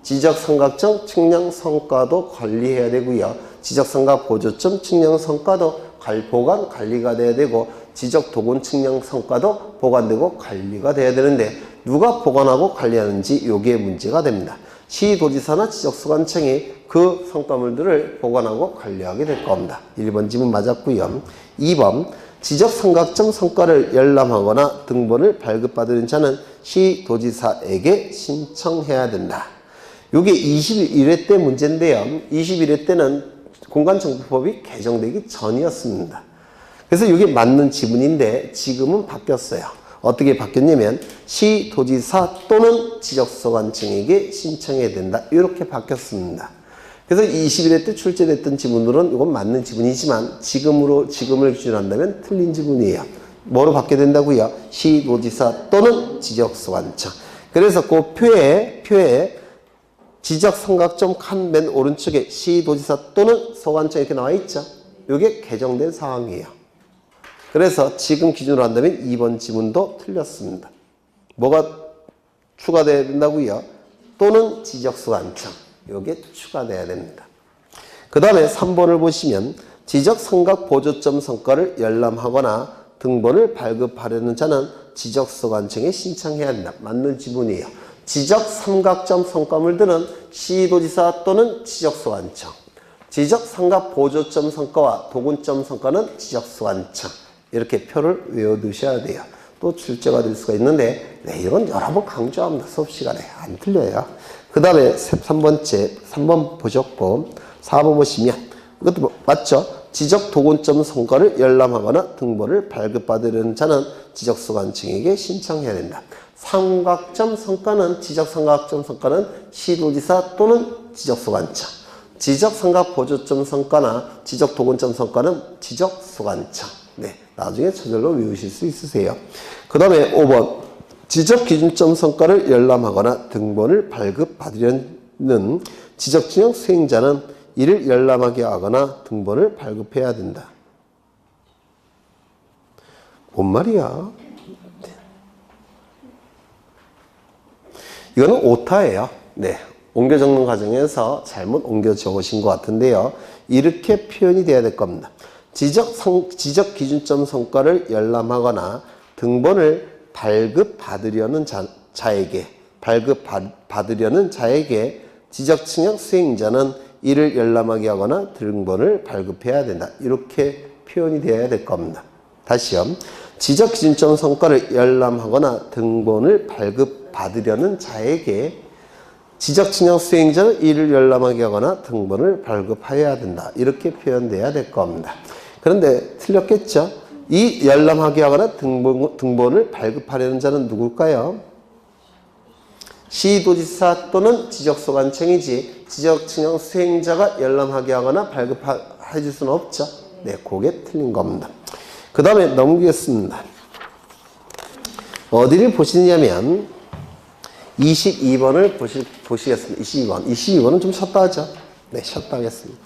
지적삼각점 측량 성과도 관리해야 되고요. 지적삼각 보조점 측량 성과도 보관 관리가 돼야 되고, 지적도군 측량 성과도 보관되고 관리가 돼야 되는데 누가 보관하고 관리하는지 요게 문제가 됩니다. 시도지사나 지적소관청이 그 성과물들을 보관하고 관리하게 될 겁니다. 1번 지문 맞았고요. 2번 지적삼각점 성과를 열람하거나 등본을 발급받은 자는 시도지사에게 신청해야 된다. 이게 21회 때 문제인데요. 21회 때는 공간정보법이 개정되기 전이었습니다. 그래서 이게 맞는 지문인데 지금은 바뀌었어요. 어떻게 바뀌었냐면 시도지사 또는 지적소관청에게 신청해야 된다. 이렇게 바뀌었습니다. 그래서 21회 때 출제됐던 지문으로는 이건 맞는 지문이지만 지금을 기준으로 한다면 틀린 지문이에요. 뭐로 바뀌게 된다고요? 시도지사 또는 지적소관청. 그래서 그 표에 지적삼각점 칸 맨 오른쪽에 시도지사 또는 소관청 이렇게 나와 있죠. 이게 개정된 상황이에요. 그래서 지금 기준으로 한다면 2번 지문도 틀렸습니다. 뭐가 추가돼야 된다고요? 또는 지적소관청. 이게 추가돼야 됩니다. 그 다음에 3번을 보시면 지적삼각보조점 성과를 열람하거나 등본을 발급하려는 자는 지적소관청에 신청해야 된다. 맞는 지문이에요. 지적삼각점 성과물들은 시도지사 또는 지적소관청. 지적삼각보조점 성과와 도군점 성과는 지적소관청. 이렇게 표를 외워두셔야 돼요. 또 출제가 될 수가 있는데 이건 여러 번 강조합니다. 수업 시간에. 안 틀려요. 그 다음에 3번 보셨고 4번 보시면 이것도 맞죠? 지적 도군점 성과를 열람하거나 등본을 발급받으려는 자는 지적소관청에게 신청해야 된다. 삼각점 성과는 지적삼각점 성과는 시도지사 또는 지적소관청. 지적삼각보조점 성과나 지적도군점 성과는 지적소관청. 네, 나중에 저절로 외우실 수 있으세요. 그 다음에 5번 지적기준점 성과를 열람하거나 등본을 발급받으려는 지적진영 수행자는 이를 열람하게 하거나 등본을 발급해야 된다. 뭔 말이야? 이거는 오타예요. 네, 옮겨 적는 과정에서 잘못 옮겨 적으신 것 같은데요. 이렇게 표현이 돼야 될 겁니다. 지적 기준점 성과를 열람하거나 등본을 발급받으려는 자에게 지적 측량 수행자는 이를 열람하게 하거나 등본을 발급해야 된다. 이렇게 표현이 되어야 될 겁니다. 다시요. 지적 기준점 성과를 열람하거나 등본을 발급받으려는 자에게 지적 측량 수행자는 이를 열람하게 하거나 등본을 발급해야 된다. 이렇게 표현돼야 될 겁니다. 그런데 틀렸겠죠? 이 열람하게 하거나 등본을 발급하려는 자는 누굴까요? 시도지사 또는 지적소관청이지 지적측량 수행자가 열람하게 하거나 발급해 줄 수는 없죠. 네, 그게 틀린 겁니다. 그 다음에 넘기겠습니다. 어디를 보시냐면 22번을 보시겠습니다. 22번은 좀 쉬었다 하죠. 네, 쉬었다 하겠습니다.